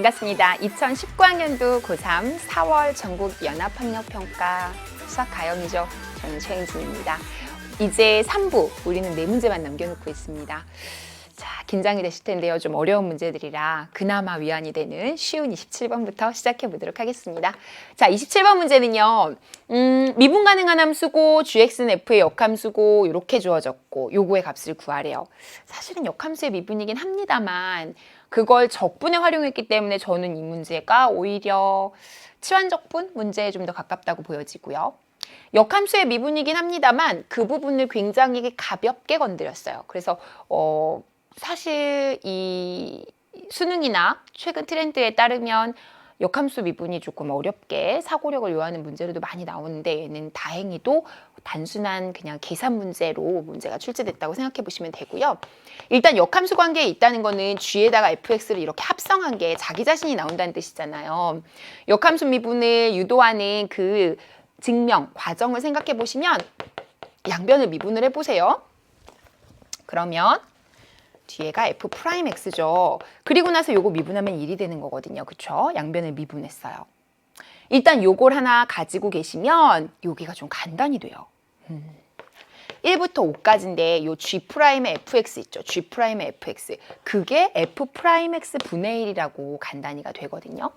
반갑습니다. 2019학년도 고3 4월 전국 연합학력평가 수학 가형이죠. 저는 최은진입니다. 이제 3부, 우리는 4문제만 남겨놓고 있습니다. 자, 긴장이 되실 텐데요. 좀 어려운 문제들이라 그나마 위안이 되는 쉬운 27번부터 시작해 보도록 하겠습니다. 자, 27번 문제는요. 미분 가능한 함수고 gx는 f의 역함수고 이렇게 주어졌고 요거의 값을 구하래요. 사실은 역함수의 미분이긴 합니다만 그걸 적분에 활용했기 때문에 저는 이 문제가 오히려 치환적분 문제에 좀 더 가깝다고 보여지고요. 역함수의 미분이긴 합니다만 그 부분을 굉장히 가볍게 건드렸어요. 그래서 사실 이 수능이나 최근 트렌드에 따르면 역함수 미분이 조금 어렵게 사고력을 요하는 문제로도 많이 나오는데 얘는 다행히도 단순한 그냥 계산 문제로 문제가 출제됐다고 생각해 보시면 되고요. 일단 역함수 관계에 있다는 거는 g에다가 fx를 이렇게 합성한 게 자기 자신이 나온다는 뜻이잖아요. 역함수 미분을 유도하는 그 증명 과정을 생각해 보시면 양변을 미분을 해보세요. 그러면 뒤에가 f'x죠. 그리고 나서 요거 미분하면 1이 되는 거거든요. 그쵸? 양변을 미분했어요. 일단 요걸 하나 가지고 계시면 여기가 좀 간단히 돼요. 1부터 5까지인데 요 g'의 fx 있죠. g'의 fx. 그게 f'x 분의 1이라고 간단히가 되거든요.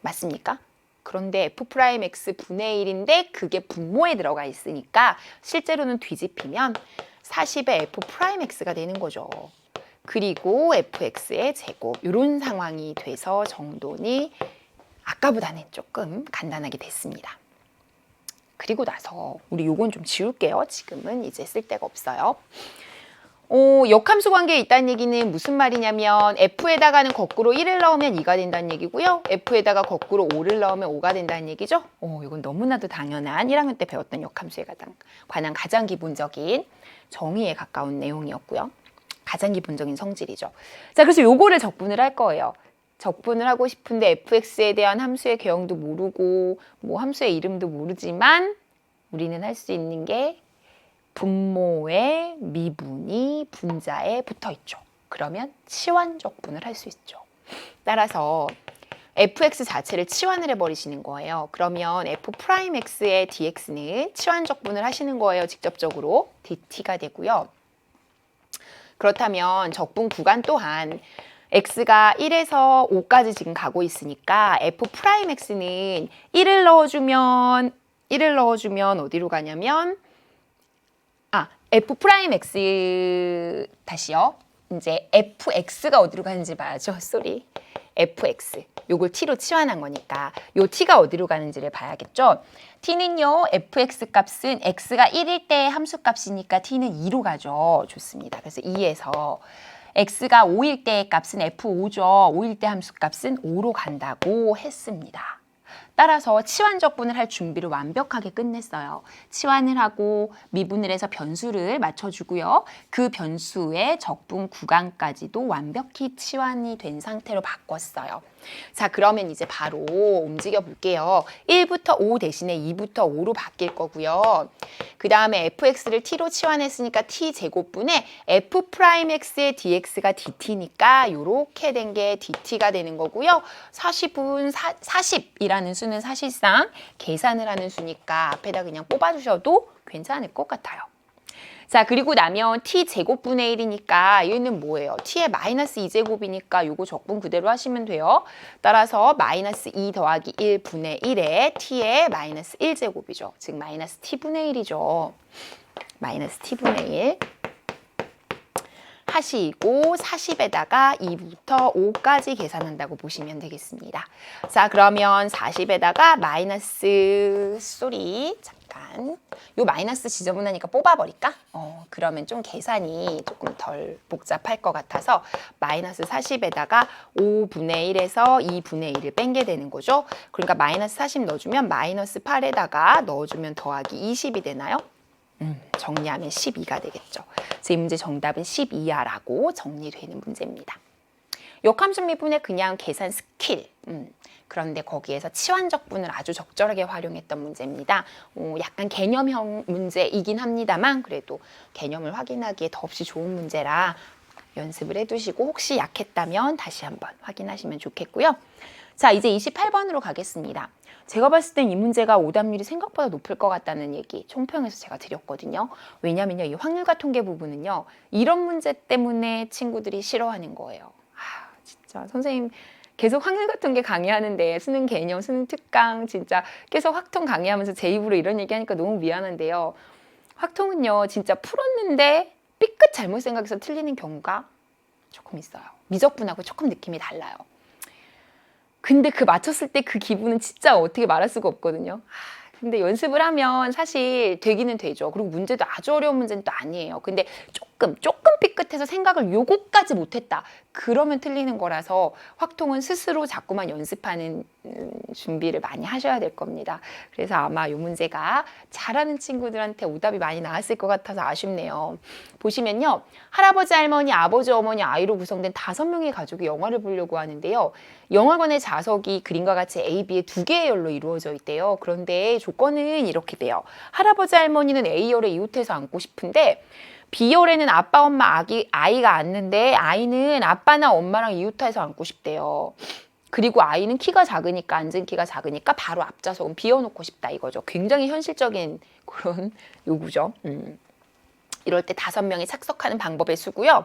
맞습니까? 그런데 f'x 분의 1인데 그게 분모에 들어가 있으니까 실제로는 뒤집히면 40의 f'x가 되는 거죠. 그리고 fx의 제곱 이런 상황이 돼서 정돈이 아까보다는 조금 간단하게 됐습니다. 그리고 나서 우리 요건 좀 지울게요. 지금은 이제 쓸 데가 없어요. 역함수 관계에 있다는 얘기는 무슨 말이냐면 f에다가는 거꾸로 1을 넣으면 2가 된다는 얘기고요. f에다가 거꾸로 5를 넣으면 5가 된다는 얘기죠. 이건 너무나도 당연한 1학년 때 배웠던 역함수에 관한 가장 기본적인 정의에 가까운 내용이었고요. 가장 기본적인 성질이죠. 자, 그래서 요거를 적분을 할 거예요. 적분을 하고 싶은데 fx에 대한 함수의 개형도 모르고 뭐 함수의 이름도 모르지만 우리는 할 수 있는 게 분모의 미분이 분자에 붙어 있죠. 그러면 치환적분을 할 수 있죠. 따라서 fx 자체를 치환을 해버리시는 거예요. 그러면 f'x의 dx는 치환적분을 하시는 거예요. 직접적으로 dt가 되고요. 그렇다면 적분 구간 또한 x가 1에서 5까지 지금 가고 있으니까 f'x는 1을 넣어주면 어디로 가냐면 f'x 다시요. 이제 fx가 어디로 가는지 봐야죠. 쏘리. fx. 요걸 t로 치환한 거니까 요 t가 어디로 가는지를 봐야겠죠. t는요. fx 값은 x가 1일 때 함수 값이니까 t는 2로 가죠. 좋습니다. 그래서 2에서 x가 5일 때 값은 f5죠. 5일 때 함수 값은 5로 간다고 했습니다. 따라서 치환적분을 할 준비를 완벽하게 끝냈어요. 치환을 하고 미분을 해서 변수를 맞춰주고요. 그 변수의 적분 구간까지도 완벽히 치환이 된 상태로 바꿨어요. 자, 그러면 이제 바로 움직여 볼게요. 1부터 5 대신에 2부터 5로 바뀔 거고요. 그 다음에 fx를 t로 치환했으니까 t제곱분에 f'x의 dx가 dt니까 이렇게 된 게 dt가 되는 거고요. 40이라는 수는 사실상 계산을 하는 수니까 앞에다 그냥 뽑아주셔도 괜찮을 것 같아요. 자, 그리고 나면 t제곱분의 1이니까 얘는 뭐예요? t의 마이너스 2제곱이니까 요거 적분 그대로 하시면 돼요. 따라서 마이너스 2 더하기 1분의 1에 t의 마이너스 1제곱이죠. 즉 마이너스 t분의 1이죠. 마이너스 t분의 1 하시고 40에다가 2부터 5까지 계산한다고 보시면 되겠습니다. 자, 그러면 40에다가 마이너스 잠깐 요 마이너스 지저분하니까 뽑아버릴까? 그러면 좀 계산이 조금 덜 복잡할 것 같아서 마이너스 40에다가 5분의 1에서 2분의 1을 뺀게 되는 거죠. 그러니까 마이너스 40 넣어주면 마이너스 8에다가 넣어주면 더하기 20이 되나요? 정리하면 12가 되겠죠. 그래서 이 문제 정답은 12야라고 정리되는 문제입니다. 역함수 미분의 그냥 계산 스킬. 그런데 거기에서 치환적분을 아주 적절하게 활용했던 문제입니다. 약간 개념형 문제이긴 합니다만 그래도 개념을 확인하기에 더없이 좋은 문제라 연습을 해두시고 혹시 약했다면 다시 한번 확인하시면 좋겠고요. 자, 이제 28번으로 가겠습니다. 제가 봤을 땐 이 문제가 오답률이 생각보다 높을 것 같다는 얘기 총평에서 제가 드렸거든요. 왜냐면요, 이 확률과 통계 부분은요, 이런 문제 때문에 친구들이 싫어하는 거예요. 진짜 선생님 계속 확률과 통계 강의하는데 수능 개념, 수능 특강 진짜 계속 확통 강의하면서 제 입으로 이런 얘기하니까 너무 미안한데요. 확통은요, 진짜 풀었는데 삐끗 잘못 생각해서 틀리는 경우가 조금 있어요. 미적분하고 조금 느낌이 달라요. 근데 그 맞췄을 때 그 기분은 진짜 어떻게 말할 수가 없거든요. 근데 연습을 하면 사실 되기는 되죠. 그리고 문제도 아주 어려운 문제는 또 아니에요. 근데 조금 삐끗해서 생각을 요거까지 못했다. 그러면 틀리는 거라서 확통은 스스로 자꾸만 연습하는 준비를 많이 하셔야 될 겁니다. 그래서 아마 이 문제가 잘하는 친구들한테 오답이 많이 나왔을 것 같아서 아쉽네요. 보시면요. 할아버지, 할머니, 아버지, 어머니, 아이로 구성된 5명의 가족이 영화를 보려고 하는데요. 영화관의 좌석이 그림과 같이 A, B의 2개의 열로 이루어져 있대요. 그런데 조건은 이렇게 돼요. 할아버지, 할머니는 A열에 이웃해서 앉고 싶은데 B열에는 아빠, 엄마, 아이가 앉는데 아이는 아빠나 엄마랑 이웃해서 앉고 싶대요. 그리고 아이는 키가 작으니까, 앉은 키가 작으니까 바로 앞좌석은 비워놓고 싶다 이거죠. 굉장히 현실적인 그런 요구죠. 이럴 때 5명이 착석하는 방법의 수고요.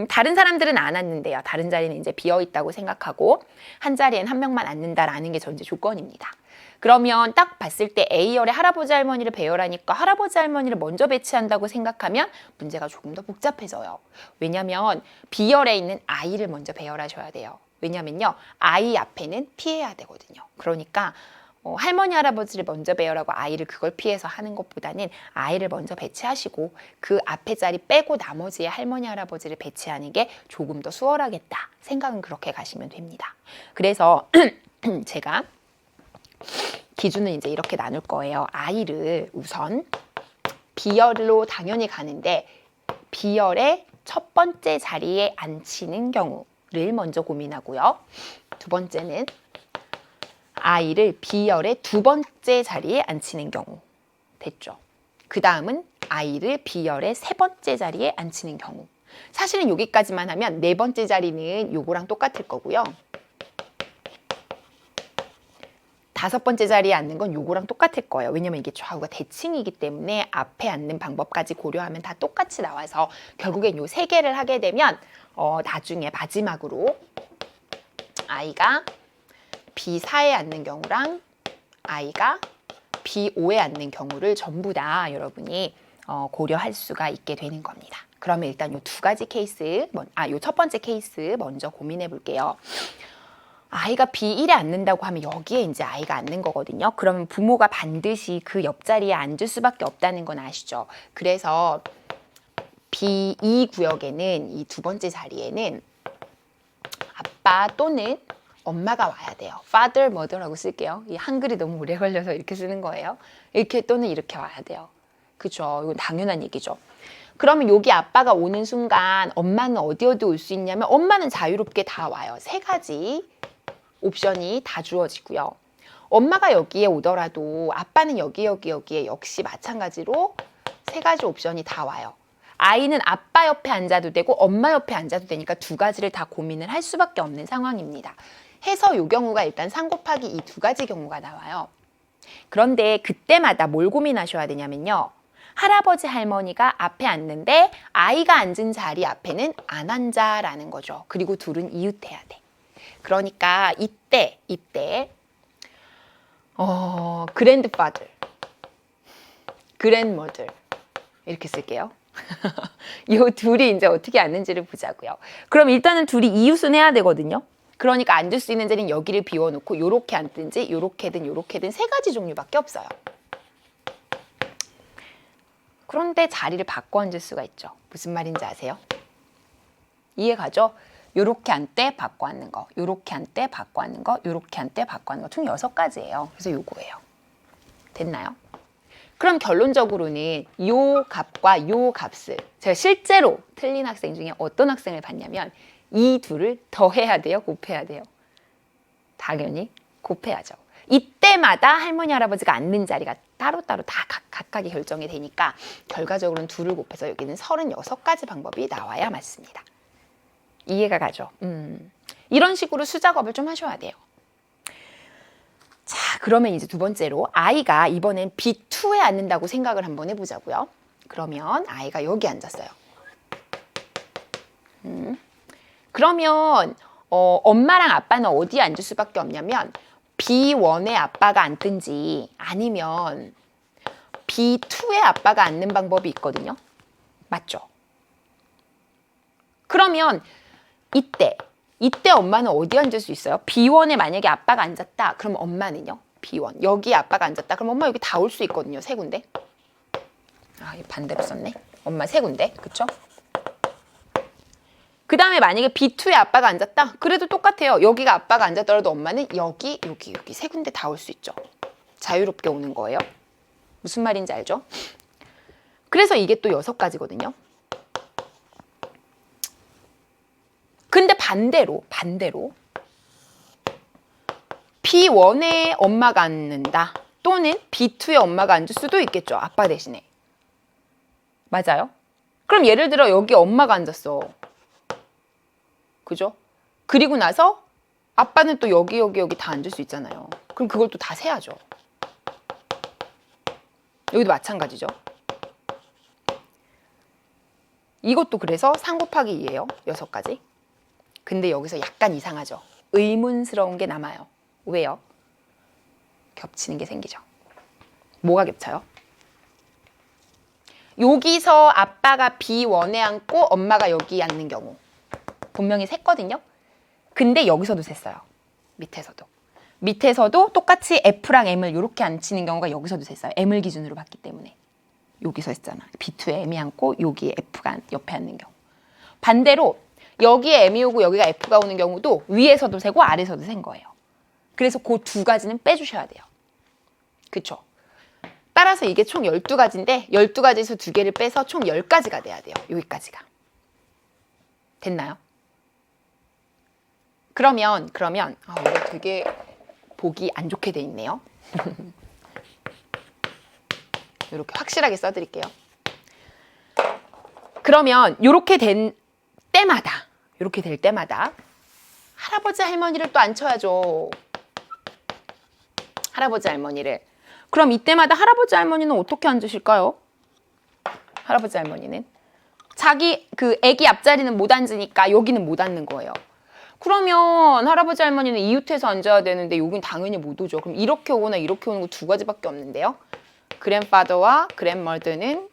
다른 사람들은 안 앉는데요. 다른 자리는 이제 비어 있다고 생각하고 한 자리엔 1명만 앉는다라는 게 전제 조건입니다. 그러면 딱 봤을 때 A열에 할아버지 할머니를 배열하니까 할아버지 할머니를 먼저 배치한다고 생각하면 문제가 조금 더 복잡해져요. 왜냐하면 B열에 있는 아이를 먼저 배열하셔야 돼요. 왜냐면요, 아이 앞에는 피해야 되거든요. 그러니까 할머니 할아버지를 먼저 배열하고 아이를 그걸 피해서 하는 것보다는 아이를 먼저 배치하시고 그 앞에 자리 빼고 나머지에 할머니 할아버지를 배치하는 게 조금 더 수월하겠다 생각은 그렇게 가시면 됩니다. 그래서 제가 기준은 이제 이렇게 나눌 거예요. 아이를 우선 B열로 당연히 가는데 B열의 첫 번째 자리에 앉히는 경우를 먼저 고민하고요. 두 번째는 아이를 B열의 2번째 자리에 앉히는 경우. 됐죠? 그 다음은 아이를 B열의 3번째 자리에 앉히는 경우. 사실은 여기까지만 하면 4번째 자리는 요거랑 똑같을 거고요. 5번째 자리에 앉는 건 요거랑 똑같을 거예요. 왜냐면 이게 좌우가 대칭이기 때문에 앞에 앉는 방법까지 고려하면 다 똑같이 나와서 결국엔 요 3개를 하게 되면 나중에 마지막으로 아이가 B4에 앉는 경우랑 아이가 B5에 앉는 경우를 전부 다 여러분이 고려할 수가 있게 되는 겁니다. 그러면 일단 요 2가지 케이스, 요 첫 번째 케이스 먼저 고민해 볼게요. 아이가 B1에 앉는다고 하면 여기에 이제 아이가 앉는 거거든요. 그러면 부모가 반드시 그 옆자리에 앉을 수밖에 없다는 건 아시죠? 그래서 B2 구역에는 이 2번째 자리에는 아빠 또는 엄마가 와야 돼요. father, mother라고 쓸게요. 이 한글이 너무 오래 걸려서 이렇게 쓰는 거예요. 이렇게 또는 이렇게 와야 돼요. 그죠? 이건 당연한 얘기죠. 그러면 여기 아빠가 오는 순간 엄마는 어디 올 수 있냐면 엄마는 자유롭게 다 와요. 3가지 옵션이 다 주어지고요. 엄마가 여기에 오더라도 아빠는 여기에 역시 마찬가지로 3가지 옵션이 다 와요. 아이는 아빠 옆에 앉아도 되고 엄마 옆에 앉아도 되니까 2가지를 다 고민을 할 수밖에 없는 상황입니다. 해서 이 경우가 일단 3 곱하기 이 2가지 경우가 나와요. 그런데 그때마다 뭘 고민하셔야 되냐면요. 할아버지 할머니가 앞에 앉는데 아이가 앉은 자리 앞에는 안 앉아라는 거죠. 그리고 둘은 이웃해야 돼. 그러니까 이때 grandfather, grandmother 이렇게 쓸게요. 이 둘이 이제 어떻게 앉는지를 보자고요. 그럼 일단은 둘이 이웃은 해야 되거든요. 그러니까 앉을 수 있는 자리는 여기를 비워놓고 요렇게 앉든지 요렇게든 3가지 종류밖에 없어요. 그런데 자리를 바꿔 앉을 수가 있죠. 무슨 말인지 아세요? 이해가죠? 요렇게 앉되 바꿔 앉는 거, 요렇게 앉되 바꿔 앉는 거, 요렇게 앉되 바꿔 앉는 거 총 6가지예요. 그래서 요거예요. 됐나요? 그럼 결론적으로는 요 값과 요 값을 제가 실제로 틀린 학생 중에 어떤 학생을 봤냐면 이 둘을 더해야 돼요? 곱해야 돼요? 당연히 곱해야죠. 이때마다 할머니 할아버지가 앉는 자리가 따로따로 다 각각의 결정이 되니까 결과적으로는 2를 곱해서 여기는 36가지 방법이 나와야 맞습니다. 이해가 가죠? 이런 식으로 수작업을 좀 하셔야 돼요. 자, 그러면 이제 두 번째로 아이가 이번엔 B2에 앉는다고 생각을 한번 해보자고요. 그러면 아이가 여기 앉았어요. 그러면 엄마랑 아빠는 어디에 앉을 수밖에 없냐면 B1에 아빠가 앉든지 아니면 B2에 아빠가 앉는 방법이 있거든요. 맞죠? 그러면 이때 엄마는 어디 앉을 수 있어요? B1에 만약에 아빠가 앉았다. 그럼 엄마는요? B1. 여기에 아빠가 앉았다. 그럼 엄마 여기 다 올 수 있거든요. 3군데. 아, 반대로 썼네. 엄마 3군데. 그쵸? 그 다음에 만약에 B2에 아빠가 앉았다. 그래도 똑같아요. 여기가 아빠가 앉았더라도 엄마는 여기 3군데 다 올 수 있죠. 자유롭게 오는 거예요. 무슨 말인지 알죠? 그래서 이게 또 6가지거든요. 근데 반대로 B1에 엄마가 앉는다. 또는 B2에 엄마가 앉을 수도 있겠죠. 아빠 대신에. 맞아요? 그럼 예를 들어 여기 엄마가 앉았어. 그죠? 그리고 나서 아빠는 또 여기 다 앉을 수 있잖아요. 그럼 그걸 또 다 세야죠. 여기도 마찬가지죠. 이것도 그래서 3 곱하기 2예요. 6가지. 근데 여기서 약간 이상하죠. 의문스러운 게 남아요. 왜요? 겹치는 게 생기죠. 뭐가 겹쳐요? 여기서 아빠가 B1에 앉고 엄마가 여기 앉는 경우 분명히 셌거든요. 근데 여기서도 셌어요. 밑에서도 똑같이 F랑 M을 이렇게 앉히는 경우가 여기서도 셌어요. M을 기준으로 봤기 때문에. 여기서 했잖아. B2에 M이 앉고 여기에 F가 옆에 앉는 경우. 반대로 여기에 M이 오고 여기가 F가 오는 경우도 위에서도 세고 아래서도 센 거예요. 그래서 그 2가지는 빼주셔야 돼요. 그쵸? 따라서 이게 총 12가지인데 12가지에서 2개를 빼서 총 10가지가 돼야 돼요. 여기까지가. 됐나요? 그러면 이거 되게 보기 안 좋게 돼 있네요. 이렇게 확실하게 써드릴게요. 그러면 이렇게 될 때마다 할아버지 할머니를 또 앉혀야죠. 할아버지 할머니를. 그럼 이때마다 할아버지 할머니는 어떻게 앉으실까요? 할아버지 할머니는 자기 애기 앞자리는 못 앉으니까 여기는 못 앉는 거예요. 그러면 할아버지 할머니는 이웃해서 앉아야 되는데 여긴 당연히 못 오죠. 그럼 이렇게 오거나 이렇게 오는 거 2가지밖에 없는데요. grandfather와 grandmother는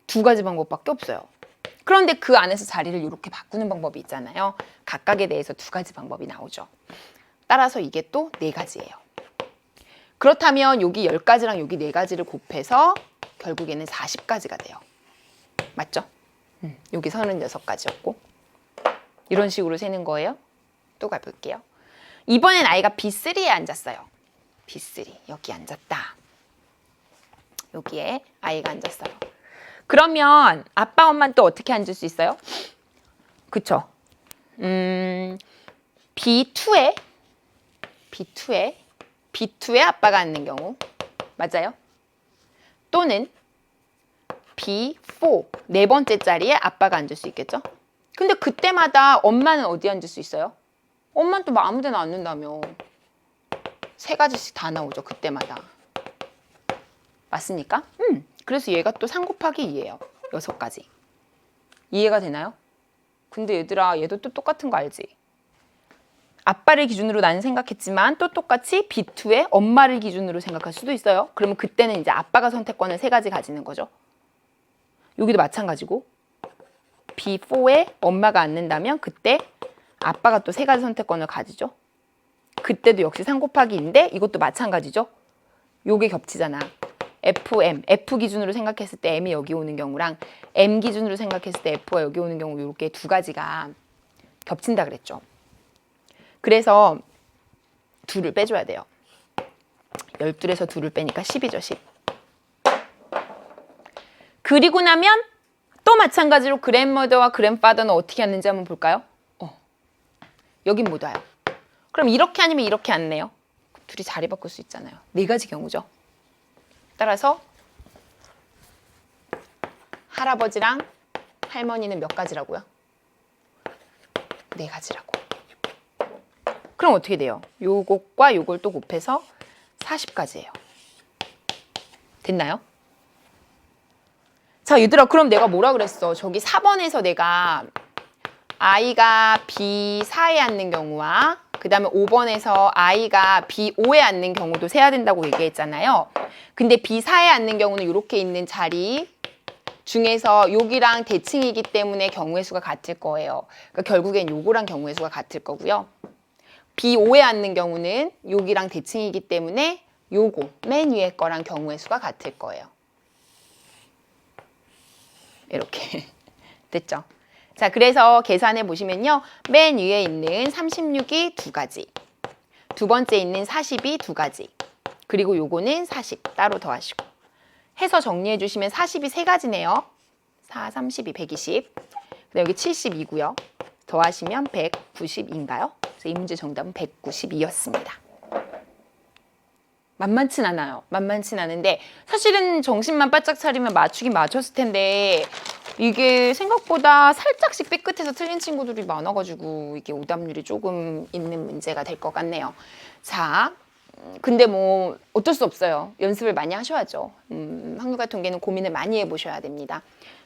2가지 방법밖에 없어요. 그런데 그 안에서 자리를 이렇게 바꾸는 방법이 있잖아요. 각각에 대해서 2가지 방법이 나오죠. 따라서 이게 또 4가지예요. 그렇다면 여기 10가지랑 여기 4가지를 곱해서 결국에는 40가지가 돼요. 맞죠? 여기 36가지였고 이런 식으로 세는 거예요. 또 가볼게요. 이번엔 아이가 B3에 앉았어요. B3 여기 앉았다. 여기에 아이가 앉았어요. 그러면 아빠 엄마는 또 어떻게 앉을 수 있어요? 그쵸? B2에 아빠가 앉는 경우 맞아요? 또는 B4 4번째 자리에 아빠가 앉을 수 있겠죠? 근데 그때마다 엄마는 어디 앉을 수 있어요? 엄마는 또 아무 데나 앉는다며. 3가지씩 다 나오죠. 그때마다. 맞습니까? 그래서 얘가 또 3 곱하기 2예요. 6가지. 이해가 되나요? 근데 얘들아 얘도 또 똑같은 거 알지? 아빠를 기준으로 나는 생각했지만 또 똑같이 B2에 엄마를 기준으로 생각할 수도 있어요. 그러면 그때는 이제 아빠가 선택권을 3가지 가지는 거죠. 여기도 마찬가지고 B4에 엄마가 앉는다면 그때 아빠가 또 3가지 선택권을 가지죠. 그때도 역시 3 곱하기 2인데 이것도 마찬가지죠. 요게 겹치잖아. FM, F 기준으로 생각했을 때 M이 여기 오는 경우랑 M 기준으로 생각했을 때 F가 여기 오는 경우 이렇게 2가지가 겹친다 그랬죠. 그래서 2를 빼줘야 돼요. 12에서 2를 빼니까 10이죠. 10. 그리고 나면 또 마찬가지로 grandmother와 grandfather는 어떻게 앉는지 한번 볼까요? 여긴 못 와요. 그럼 이렇게 아니면 이렇게 앉네요. 둘이 자리 바꿀 수 있잖아요. 네 가지 경우죠. 따라서 할아버지랑 할머니는 몇 가지라고요? 네 가지라고. 그럼 어떻게 돼요? 요것과 요걸 또 곱해서 40가지예요. 됐나요? 자, 얘들아, 그럼 내가 뭐라 그랬어? 저기 4번에서 내가 I가 B4에 앉는 경우와 그 다음에 5번에서 I가 B5에 앉는 경우도 세야 된다고 얘기했잖아요. 근데 B4에 앉는 경우는 이렇게 있는 자리 중에서 여기랑 대칭이기 때문에 경우의 수가 같을 거예요. 그러니까 결국엔 요거랑 경우의 수가 같을 거고요. B5에 앉는 경우는 여기랑 대칭이기 때문에 요거 맨 위에 거랑 경우의 수가 같을 거예요. 이렇게 됐죠? 자, 그래서 계산해 보시면요. 맨 위에 있는 36이 두 가지, 두 번째 있는 40이 두 가지, 그리고 요거는 40 따로 더하시고 해서 정리해 주시면 40이 세 가지네요. 4, 32, 120. 근데 여기 72고요. 더하시면 190인가요? 그래서 이 문제 정답은 192였습니다. 만만치 않아요. 만만치 않은데 사실은 정신만 바짝 차리면 맞추긴 맞췄을 텐데 이게 생각보다 살짝씩 삐끗해서 틀린 친구들이 많아가지고 이게 오답률이 조금 있는 문제가 될 것 같네요. 자, 근데 뭐 어쩔 수 없어요. 연습을 많이 하셔야죠. 학력과 통계는 고민을 많이 해보셔야 됩니다.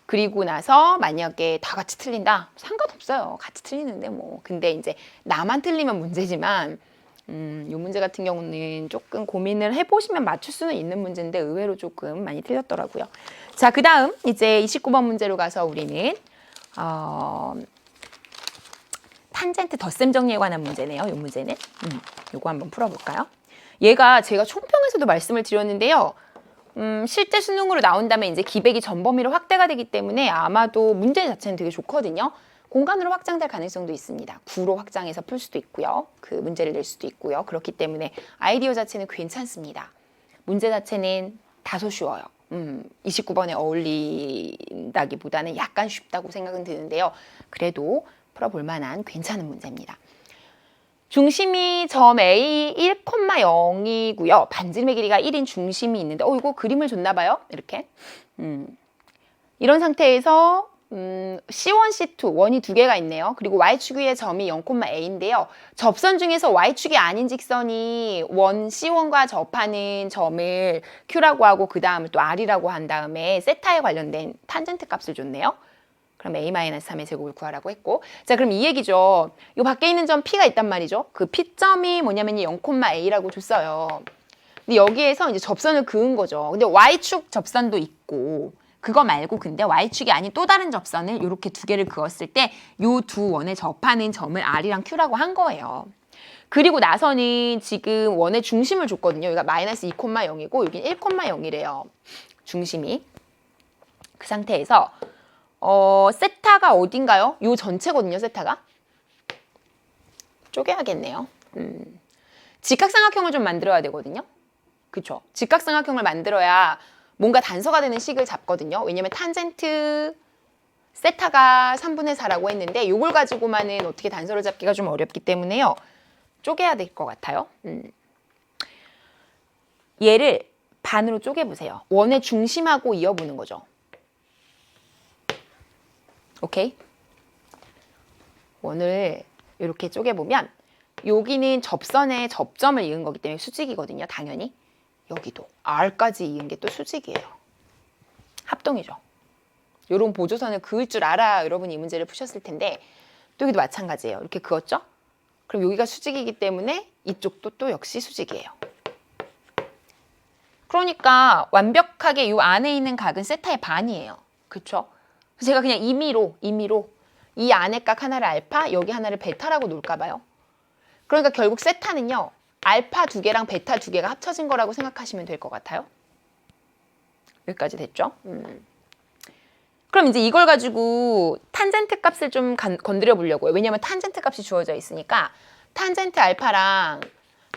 그리고 나서 만약에 다 같이 틀린다? 상관없어요. 같이 틀리는데 뭐. 근데 이제 나만 틀리면 문제지만 이 문제 같은 경우는 조금 고민을 해보시면 맞출 수는 있는 문제인데 의외로 조금 많이 틀렸더라고요. 자, 그 다음 이제 29번 문제로 가서 우리는 탄젠트 덧셈 정리에 관한 문제네요. 이 문제는. 요거 한번 풀어볼까요? 얘가 제가 총평에서도 말씀을 드렸는데요. 실제 수능으로 나온다면 이제 기백이 전 범위로 확대가 되기 때문에 아마도 문제 자체는 되게 좋거든요. 공간으로 확장될 가능성도 있습니다. 구로 확장해서 풀 수도 있고요. 그 문제를 낼 수도 있고요. 그렇기 때문에 아이디어 자체는 괜찮습니다. 문제 자체는 다소 쉬워요. 29번에 어울린다기보다는 약간 쉽다고 생각은 드는데요. 그래도 풀어볼 만한 괜찮은 문제입니다. 중심이 점 A 1,0이고요. 반지름의 길이가 1인 중심이 있는데 이거 그림을 줬나 봐요. 이렇게. 이런 상태에서 C1, C2, 원이 두 개가 있네요. 그리고 Y축 위에 점이 0,A인데요. 접선 중에서 Y축이 아닌 직선이 원 C1과 접하는 점을 Q라고 하고 그 다음을 또 R이라고 한 다음에 세타에 관련된 탄젠트 값을 줬네요. 그럼 A-3의 제곱을 구하라고 했고, 자, 그럼 이 얘기죠. 이 밖에 있는 점 P가 있단 말이죠. 그 P점이 뭐냐면 0,A라고 줬어요. 근데 여기에서 이제 접선을 그은 거죠. 근데 Y축 접선도 있고, 그거 말고 근데 Y축이 아닌 또 다른 접선을 이렇게 두 개를 그었을 때 이 두 원에 접하는 점을 R이랑 Q라고 한 거예요. 그리고 나서는 지금 원의 중심을 줬거든요. 여기가 마이너스 2,0이고 여긴 1,0이래요. 중심이. 그 상태에서 세타가 어딘가요? 요 전체거든요, 세타가. 쪼개야겠네요. 직각삼각형을 좀 만들어야 되거든요. 그쵸? 직각삼각형을 만들어야 뭔가 단서가 되는 식을 잡거든요. 왜냐면 탄젠트 세타가 3분의 4라고 했는데 이걸 가지고만은 어떻게 단서를 잡기가 좀 어렵기 때문에요. 쪼개야 될 것 같아요. 얘를 반으로 쪼개보세요. 원의 중심하고 이어보는 거죠. 오케이? 원을 이렇게 쪼개보면 여기는 접선에 접점을 이은 거기 때문에 수직이거든요. 당연히. 여기도 R까지 이은 게 또 수직이에요. 합동이죠. 이런 보조선을 그을 줄 알아 여러분이 이 문제를 푸셨을 텐데 또 여기도 마찬가지예요. 이렇게 그었죠? 그럼 여기가 수직이기 때문에 이쪽도 또 역시 수직이에요. 그러니까 완벽하게 이 안에 있는 각은 세타의 반이에요. 그렇죠? 제가 그냥 임의로 이 안에 각 하나를 알파, 여기 하나를 베타라고 놓을까 봐요. 그러니까 결국 세타는요. 알파 두 개랑 베타 두 개가 합쳐진 거라고 생각하시면 될 것 같아요. 여기까지 됐죠? 그럼 이제 이걸 가지고 탄젠트 값을 좀 건드려 보려고요. 왜냐하면 탄젠트 값이 주어져 있으니까 탄젠트 알파랑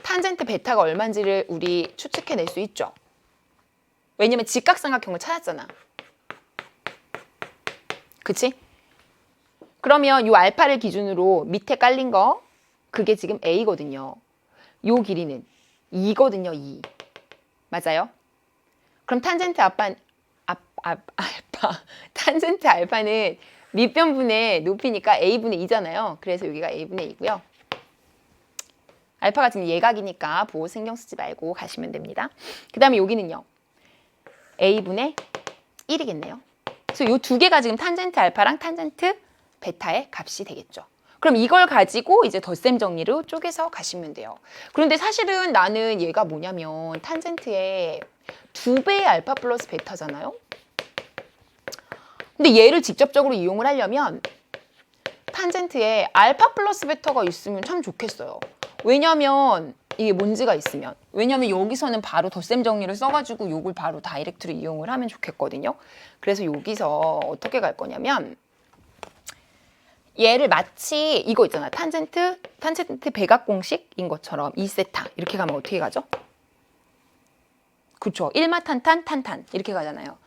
탄젠트 베타가 얼마인지를 우리 추측해낼 수 있죠. 왜냐면 직각삼각형을 찾았잖아. 그치? 그러면 이 알파를 기준으로 밑에 깔린 거 그게 지금 A거든요. 요 길이는 2거든요. 2. 맞아요? 그럼 탄젠트 알파 탄젠트 알파는 밑변분의 높이니까 a분의 2잖아요. 그래서 여기가 a분의 2고요. 알파가 지금 예각이니까 보호 신경 쓰지 말고 가시면 됩니다. 그 다음에 여기는요. a분의 1이겠네요. 그래서 이 두 개가 지금 탄젠트 알파랑 탄젠트 베타의 값이 되겠죠. 그럼 이걸 가지고 이제 덧셈 정리로 쪼개서 가시면 돼요. 그런데 사실은 나는 얘가 뭐냐면 탄젠트의 2배의 알파 플러스 베타잖아요. 근데 얘를 직접적으로 이용을 하려면 탄젠트에 알파 플러스 베타가 있으면 참 좋겠어요. 왜냐면 이게 뭔지가 있으면. 왜냐면 여기서는 바로 덧셈 정리를 써가지고 요걸 바로 다이렉트로 이용을 하면 좋겠거든요. 그래서 여기서 어떻게 갈 거냐면 얘를 마치 이거 있잖아. 탄젠트 배각 공식인 것처럼 2세타 이렇게 가면 어떻게 가죠? 그렇죠. 1마 탄탄 이렇게 가잖아요.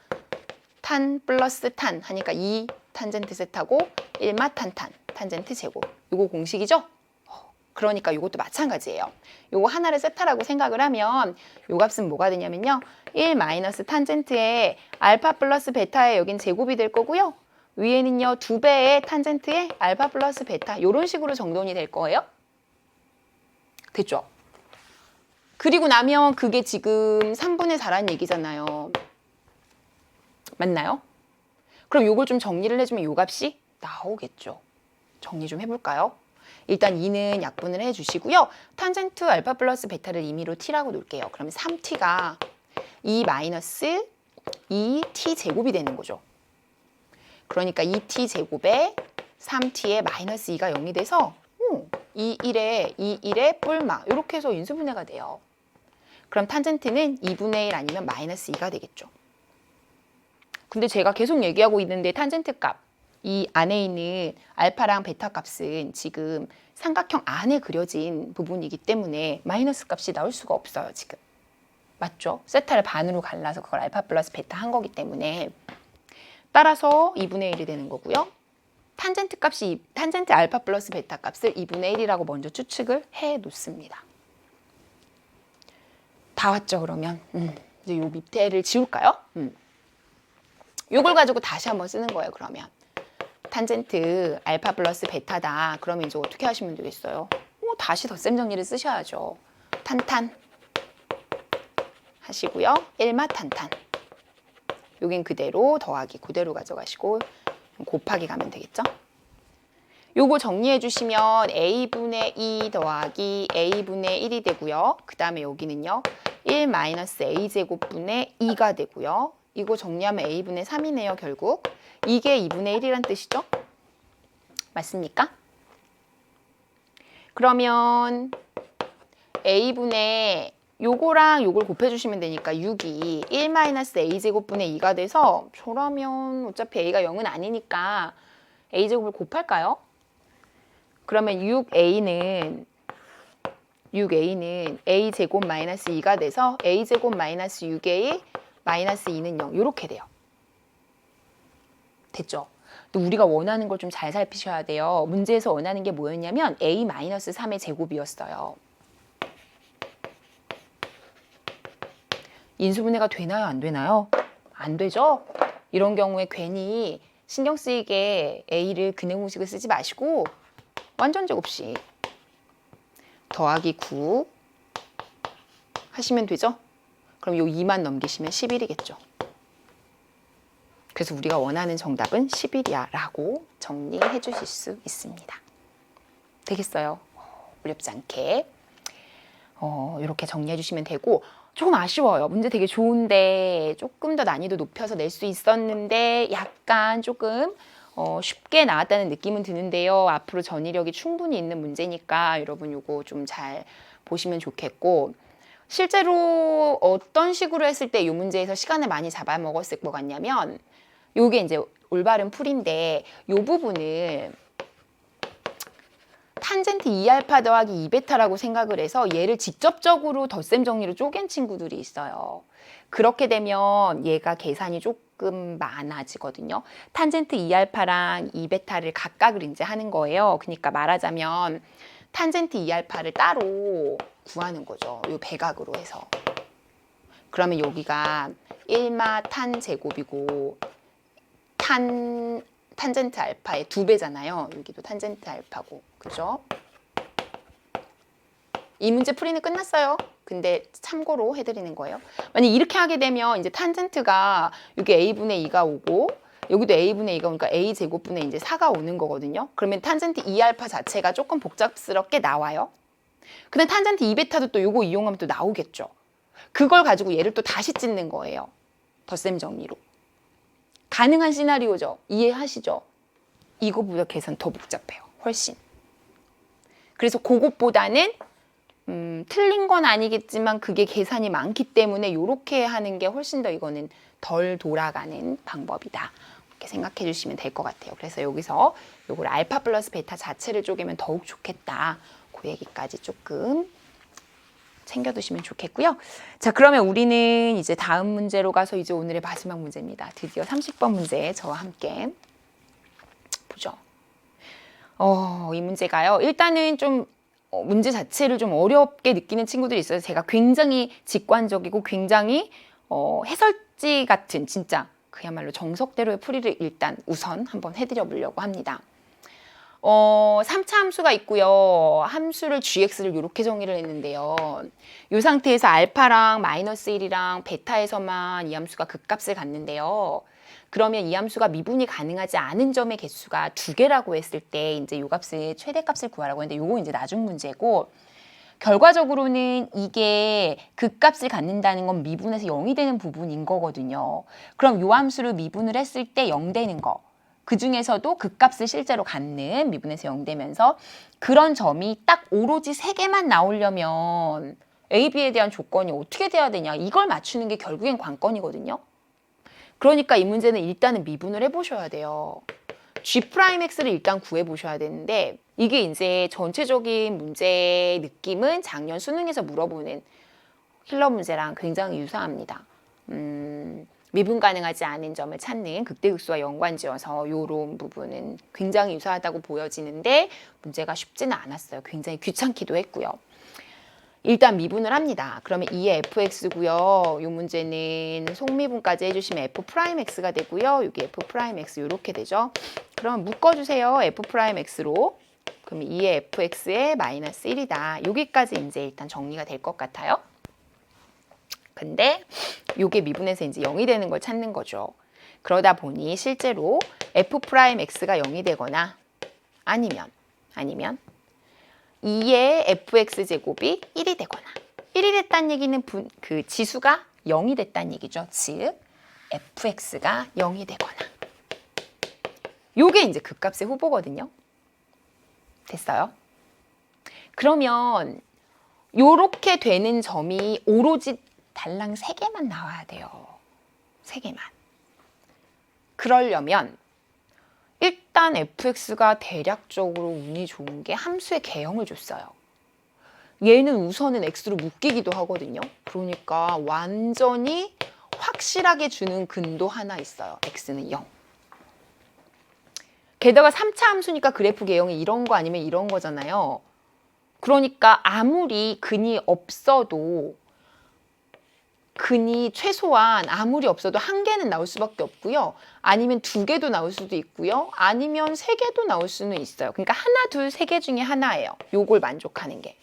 탄 플러스 탄 하니까 2 탄젠트 세타고 1마 탄탄 탄젠트 제곱. 이거 공식이죠? 그러니까 이것도 마찬가지예요. 요거 하나를 세타라고 생각을 하면 요 값은 뭐가 되냐면요. 1 마이너스 탄젠트의 알파 플러스 베타의 여긴 제곱이 될 거고요. 위에는요 2배의 탄젠트의 알파 플러스 베타 이런 식으로 정돈이 될 거예요. 됐죠? 그리고 나면 그게 지금 3분의 4라는 얘기잖아요. 맞나요? 그럼 요걸 좀 정리를 해주면 요 값이 나오겠죠. 정리 좀 해볼까요? 일단 2는 약분을 해주시고요. 탄젠트 알파 플러스 베타를 임의로 t라고 놓을게요. 그러면 3t가 2 마이너스 2t 제곱이 되는 거죠. 그러니까 2t 제곱에 3t에 마이너스 2가 0이 돼서 2, 1에 뿔마 이렇게 해서 인수분해가 돼요. 그럼 탄젠트는 2분의 1 아니면 마이너스 2가 되겠죠. 근데 제가 계속 얘기하고 있는데 탄젠트 값, 이 안에 있는 알파랑 베타 값은 지금 삼각형 안에 그려진 부분이기 때문에 마이너스 값이 나올 수가 없어요. 지금. 맞죠? 세타를 반으로 갈라서 그걸 알파 플러스 베타 한 거기 때문에 따라서 2분의 1이 되는 거고요. 탄젠트 값이 탄젠트 알파 플러스 베타 값을 2분의 1이라고 먼저 추측을 해 놓습니다. 다 왔죠, 그러면? 이제 요 밑에를 지울까요? 요걸 가지고 다시 한번 쓰는 거예요, 그러면. 탄젠트 알파 플러스 베타다. 그러면 이제 어떻게 하시면 되겠어요? 다시 덧셈 정리를 쓰셔야죠. 탄탄 하시고요. 1마 탄탄. 여긴 그대로 더하기 그대로 가져가시고 곱하기 가면 되겠죠? 요거 정리해 주시면 a분의 2 더하기 a분의 1이 되고요. 그 다음에 여기는요. 1 마이너스 a제곱분의 2가 되고요. 이거 정리하면 a분의 3이네요. 결국. 이게 2분의 1이란 뜻이죠? 맞습니까? 그러면 a분의 요거랑 요걸 곱해주시면 되니까 6이 1 마이너스 a제곱분의 2가 돼서 저라면 어차피 a가 0은 아니니까 a제곱을 곱할까요? 그러면 6a는 a제곱 마이너스 2가 돼서 a제곱 마이너스 6a 마이너스 2는 0 이렇게 돼요. 됐죠? 또 우리가 원하는 걸 좀 잘 살피셔야 돼요. 문제에서 원하는 게 뭐였냐면 a 마이너스 3의 제곱이었어요. 인수분해가 되나요? 안 되나요? 안 되죠? 이런 경우에 괜히 신경 쓰이게 a를 근해 공식을 쓰지 마시고 완전 제곱식 더하기 9 하시면 되죠? 그럼 요 2만 넘기시면 11이겠죠. 그래서 우리가 원하는 정답은 11이야 라고 정리해 주실 수 있습니다. 되겠어요? 어렵지 않게 이렇게 정리해 주시면 되고 조금 아쉬워요. 문제 되게 좋은데 조금 더 난이도 높여서 낼 수 있었는데 약간 조금 쉽게 나왔다는 느낌은 드는데요. 앞으로 전이력이 충분히 있는 문제니까 여러분 요거 좀 잘 보시면 좋겠고 실제로 어떤 식으로 했을 때 이 문제에서 시간을 많이 잡아먹었을 것 같냐면 요게 이제 올바른 풀인데 요 부분을 탄젠트 2알파 더하기 2베타라고 생각을 해서 얘를 직접적으로 덧셈 정리로 쪼갠 친구들이 있어요. 그렇게 되면 얘가 계산이 조금 많아지거든요. 탄젠트 2알파랑 2베타를 각각을 이제 하는 거예요. 그러니까 말하자면 탄젠트 2알파를 따로 구하는 거죠. 요 배각으로 해서. 그러면 여기가 1마 탄 제곱이고 탄젠트 알파의 2배잖아요. 여기도 탄젠트 알파고. 그죠? 이 문제 풀이는 끝났어요. 근데 참고로 해드리는 거예요. 만약 이렇게 하게 되면 이제 탄젠트가 여기 a분의 2가 오고 여기도 a분의 2가 오니까 a 제곱분의 이제 4가 오는 거거든요. 그러면 탄젠트 2알파 자체가 조금 복잡스럽게 나와요. 근데 탄젠트 2베타도 또 요거 이용하면 또 나오겠죠. 그걸 가지고 얘를 또 다시 찢는 거예요. 덧셈 정리로. 가능한 시나리오죠. 이해하시죠? 이거보다 계산 더 복잡해요. 훨씬. 그래서 그것보다는 틀린 건 아니겠지만 그게 계산이 많기 때문에 이렇게 하는 게 훨씬 더 이거는 덜 돌아가는 방법이다. 이렇게 생각해 주시면 될 것 같아요. 그래서 여기서 요걸 알파 플러스 베타 자체를 쪼개면 더욱 좋겠다. 그 얘기까지 조금 챙겨두시면 좋겠고요. 자, 그러면 우리는 이제 다음 문제로 가서 이제 오늘의 마지막 문제입니다. 드디어 30번 문제 저와 함께 보죠. 이 문제가요. 일단은 좀 문제 자체를 좀 어렵게 느끼는 친구들이 있어요. 제가 굉장히 직관적이고 굉장히 해설지 같은 진짜 그야말로 정석대로의 풀이를 일단 우선 한번 해드려 보려고 합니다. 3차 함수가 있고요. 함수를 gx를 이렇게 정의를 했는데요. 이 상태에서 알파랑 마이너스 1이랑 베타에서만 이 함수가 극값을 갖는데요. 그러면 이 함수가 미분이 가능하지 않은 점의 개수가 2개라고 했을 때 이제 이 값의 최대값을 구하라고 했는데 요거 이제 나중 문제고 결과적으로는 이게 극값을 갖는다는 건 미분에서 0이 되는 부분인 거거든요. 그럼 이 함수를 미분을 했을 때 0 되는 거. 그 중에서도 극값을 실제로 갖는 미분에서 0 되면서 그런 점이 딱 오로지 3개만 나오려면 A, B에 대한 조건이 어떻게 돼야 되냐 이걸 맞추는 게 결국엔 관건이거든요. 그러니까 이 문제는 일단은 미분을 해보셔야 돼요. G'X를 일단 구해보셔야 되는데 이게 이제 전체적인 문제의 느낌은 작년 수능에서 물어보는 힐러 문제랑 굉장히 유사합니다. 미분 가능하지 않은 점을 찾는 극대극소와 연관지어서 이런 부분은 굉장히 유사하다고 보여지는데 문제가 쉽지는 않았어요. 굉장히 귀찮기도 했고요. 일단 미분을 합니다. 그러면 2의 fx고요. 이 문제는 속미분까지 해주시면 f'x가 되고요. 여기 f'x 이렇게 되죠. 그럼 묶어주세요. f'x로. 그럼 2의 fx에 마이너스 1이다. 여기까지 이제 일단 정리가 될 것 같아요. 근데 요게 미분에서 이제 0이 되는 걸 찾는 거죠. 그러다 보니 실제로 f'x가 0이 되거나 아니면 2의 fx 제곱이 1이 되거나 1이 됐다는 얘기는 그 지수가 0이 됐다는 얘기죠. 즉 fx가 0이 되거나 요게 이제 극값의 후보거든요. 됐어요? 그러면 요렇게 되는 점이 오로지 달랑 3개만 나와야 돼요. 3개만. 그러려면 일단 fx가 대략적으로 운이 좋은 게 함수의 개형을 줬어요. 얘는 우선은 x로 묶이기도 하거든요. 그러니까 완전히 확실하게 주는 근도 하나 있어요. x는 0. 게다가 3차 함수니까 그래프 개형이 이런 거 아니면 이런 거잖아요. 그러니까 아무리 근이 없어도 근이 최소한 아무리 없어도 1개는 나올 수밖에 없고요. 아니면 2개도 나올 수도 있고요. 아니면 3개도 나올 수는 있어요. 그러니까 하나, 둘, 3개 중에 하나예요. 요걸 만족하는 게.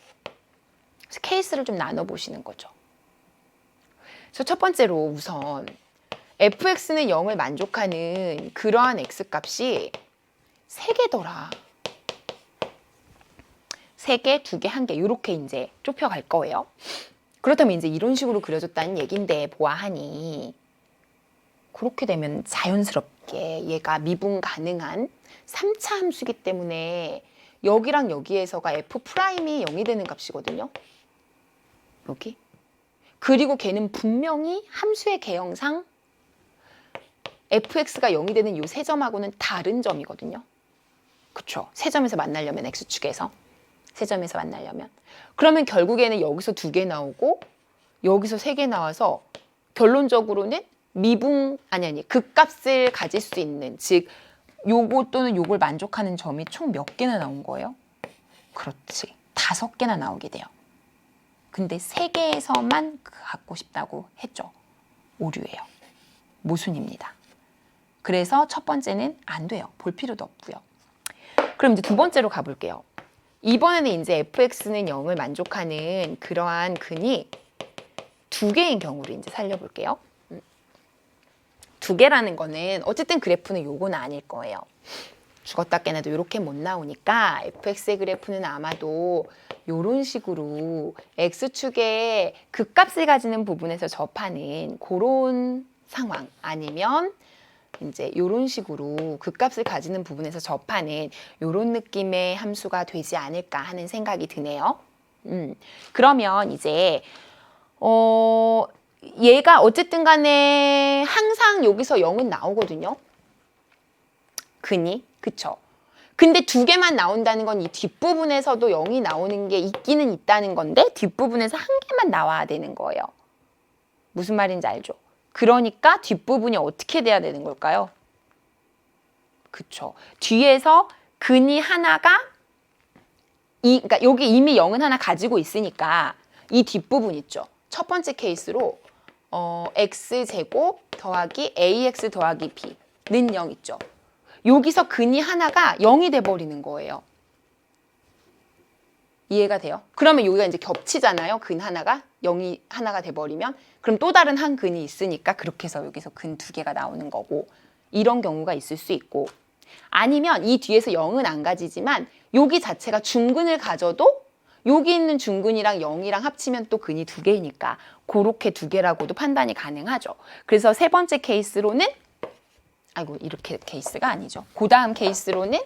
그래서 케이스를 좀 나눠보시는 거죠. 그래서 첫 번째로 우선 fx는 0을 만족하는 그러한 x값이 3개더라. 3개, 2개, 1개 이렇게 이제 좁혀갈 거예요. 그렇다면 이제 이런 식으로 그려졌다는 얘긴데 보아하니 그렇게 되면 자연스럽게 얘가 미분 가능한 3차 함수이기 때문에 여기랑 여기에서가 f'이 0이 되는 값이거든요. 여기. 그리고 걔는 분명히 함수의 개형상 fx가 0이 되는 이 세 점하고는 다른 점이거든요. 그쵸? 세 점에서 만나려면 x축에서. 세 점에서 만나려면. 그러면 결국에는 여기서 2개 나오고 여기서 3개 나와서 결론적으로는 미분 극값을 가질 수 있는 즉 요거 또는 요걸 만족하는 점이 총 몇 개나 나온 거예요? 그렇지. 5개나 나오게 돼요. 근데 3개에서만 갖고 싶다고 했죠. 오류예요. 모순입니다. 그래서 첫 번째는 안 돼요. 볼 필요도 없고요. 그럼 이제 두 번째로 가볼게요. 이번에는 이제 fx는 0을 만족하는 그러한 근이 2개인 경우를 이제 살려볼게요. 2개라는 거는 어쨌든 그래프는 요건 아닐 거예요. 죽었다 깨나도 이렇게 못 나오니까 fx의 그래프는 아마도 이런 식으로 x축의 극값을 가지는 부분에서 접하는 그런 상황, 아니면 이제 이런 식으로 극값을 가지는 부분에서 접하는 이런 느낌의 함수가 되지 않을까 하는 생각이 드네요. 그러면 이제 얘가 어쨌든 간에 항상 여기서 0은 나오거든요. 근이, 그쵸? 근데 2개만 나온다는 건 이 뒷부분에서도 0이 나오는 게 있기는 있다는 건데 뒷부분에서 1개만 나와야 되는 거예요. 무슨 말인지 알죠? 그러니까 뒷부분이 어떻게 돼야 되는 걸까요? 그쵸? 뒤에서 근이 하나가 그러니까 여기 이미 0은 하나 가지고 있으니까 이 뒷부분 있죠? 첫 번째 케이스로 x제곱 더하기 ax 더하기 b는 0 있죠? 여기서 근이 하나가 0이 돼버리는 거예요. 이해가 돼요? 그러면 여기가 이제 겹치잖아요. 근 하나가 0이 하나가 돼버리면 그럼 또 다른 한 근이 있으니까 그렇게 해서 여기서 근 2개가 나오는 거고, 이런 경우가 있을 수 있고, 아니면 이 뒤에서 0은 안 가지지만 여기 자체가 중근을 가져도 여기 있는 중근이랑 0이랑 합치면 또 근이 2개이니까 그렇게 2개라고도 판단이 가능하죠. 그래서 세 번째 케이스로는 이렇게 케이스가 아니죠. 그 다음 케이스로는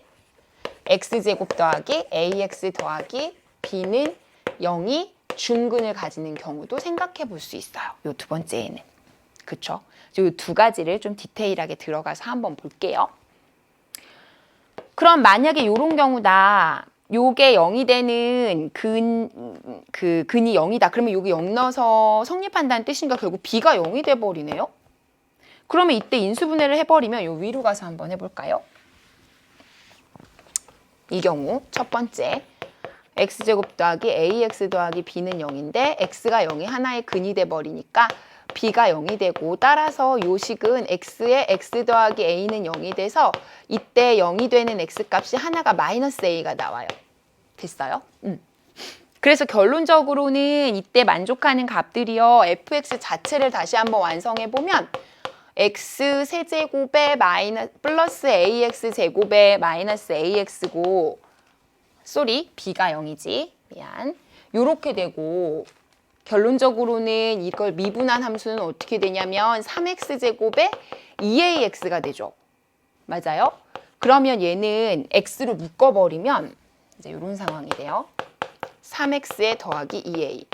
x제곱 더하기 ax 더하기 b는 0이 중근을 가지는 경우도 생각해 볼 수 있어요. 요 두 번째에는. 그쵸? 이 두 가지를 좀 디테일하게 들어가서 한번 볼게요. 그럼 만약에 이런 경우다. 요게 0이 되는 근이 0이다. 그러면 여기 0 넣어서 성립한다는 뜻인가? 결국 b가 0이 돼버리네요. 그러면 이때 인수분해를 해버리면 요 위로 가서 한번 해볼까요? 이 경우 첫 번째 x제곱 더하기 ax 더하기 b는 0인데 x가 0이 하나의 근이 돼버리니까 b가 0이 되고, 따라서 요 식은 x의 x 더하기 a는 0이 돼서 이때 0이 되는 x값이 하나가 마이너스 a가 나와요. 됐어요? 그래서 결론적으로는 이때 만족하는 값들이요, fx 자체를 다시 한번 완성해보면 x 세제곱에 플러스 ax 제곱에 마이너스 ax고, b가 0이지, 미안, 요렇게 되고, 결론적으로는 이걸 미분한 함수는 어떻게 되냐면 3x제곱에 2ax가 되죠. 맞아요? 그러면 얘는 x로 묶어버리면 이제 이런 상황이 돼요. 3x에 더하기 2a.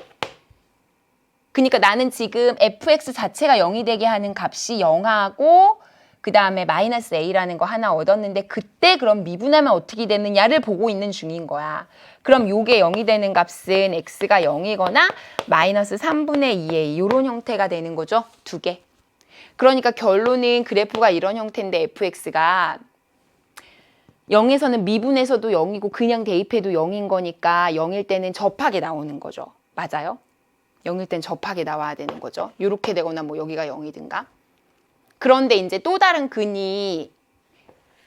그러니까 나는 지금 fx 자체가 0이 되게 하는 값이 0하고 그 다음에 마이너스 a라는 거 하나 얻었는데, 그때 그럼 미분하면 어떻게 되느냐를 보고 있는 중인 거야. 그럼 요게 0이 되는 값은 x가 0이거나 마이너스 3분의 2a 이런 형태가 되는 거죠. 2개. 그러니까 결론은 그래프가 이런 형태인데 fx가 0에서는 미분에서도 0이고 그냥 대입해도 0인 거니까 0일 때는 접하게 나오는 거죠. 맞아요? 0일 땐 접하게 나와야 되는 거죠. 이렇게 되거나 뭐 여기가 0이든가. 그런데 이제 또 다른 근이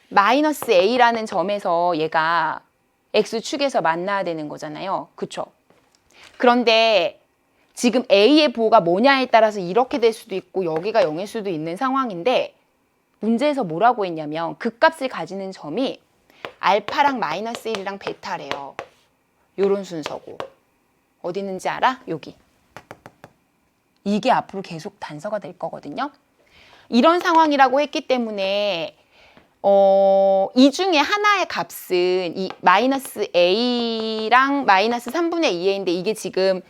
마이너스 a라는 점에서 얘가 x축에서 만나야 되는 거잖아요. 그쵸? 그런데 지금 a의 보가 뭐냐에 따라서 이렇게 될 수도 있고 여기가 0일 수도 있는 상황인데, 문제에서 뭐라고 했냐면 극값을 가지는 점이 알파랑 마이너스 1이랑 베타래요. 요런 순서고. 어디 있는지 알아? 여기. 이게 앞으로 계속 단서가 될 거거든요. 이런 상황이라고 했기 때문에 이 중에 하나의 값은 이 마이너스 a랑 마이너스 3분의 2a인데, 이게 지금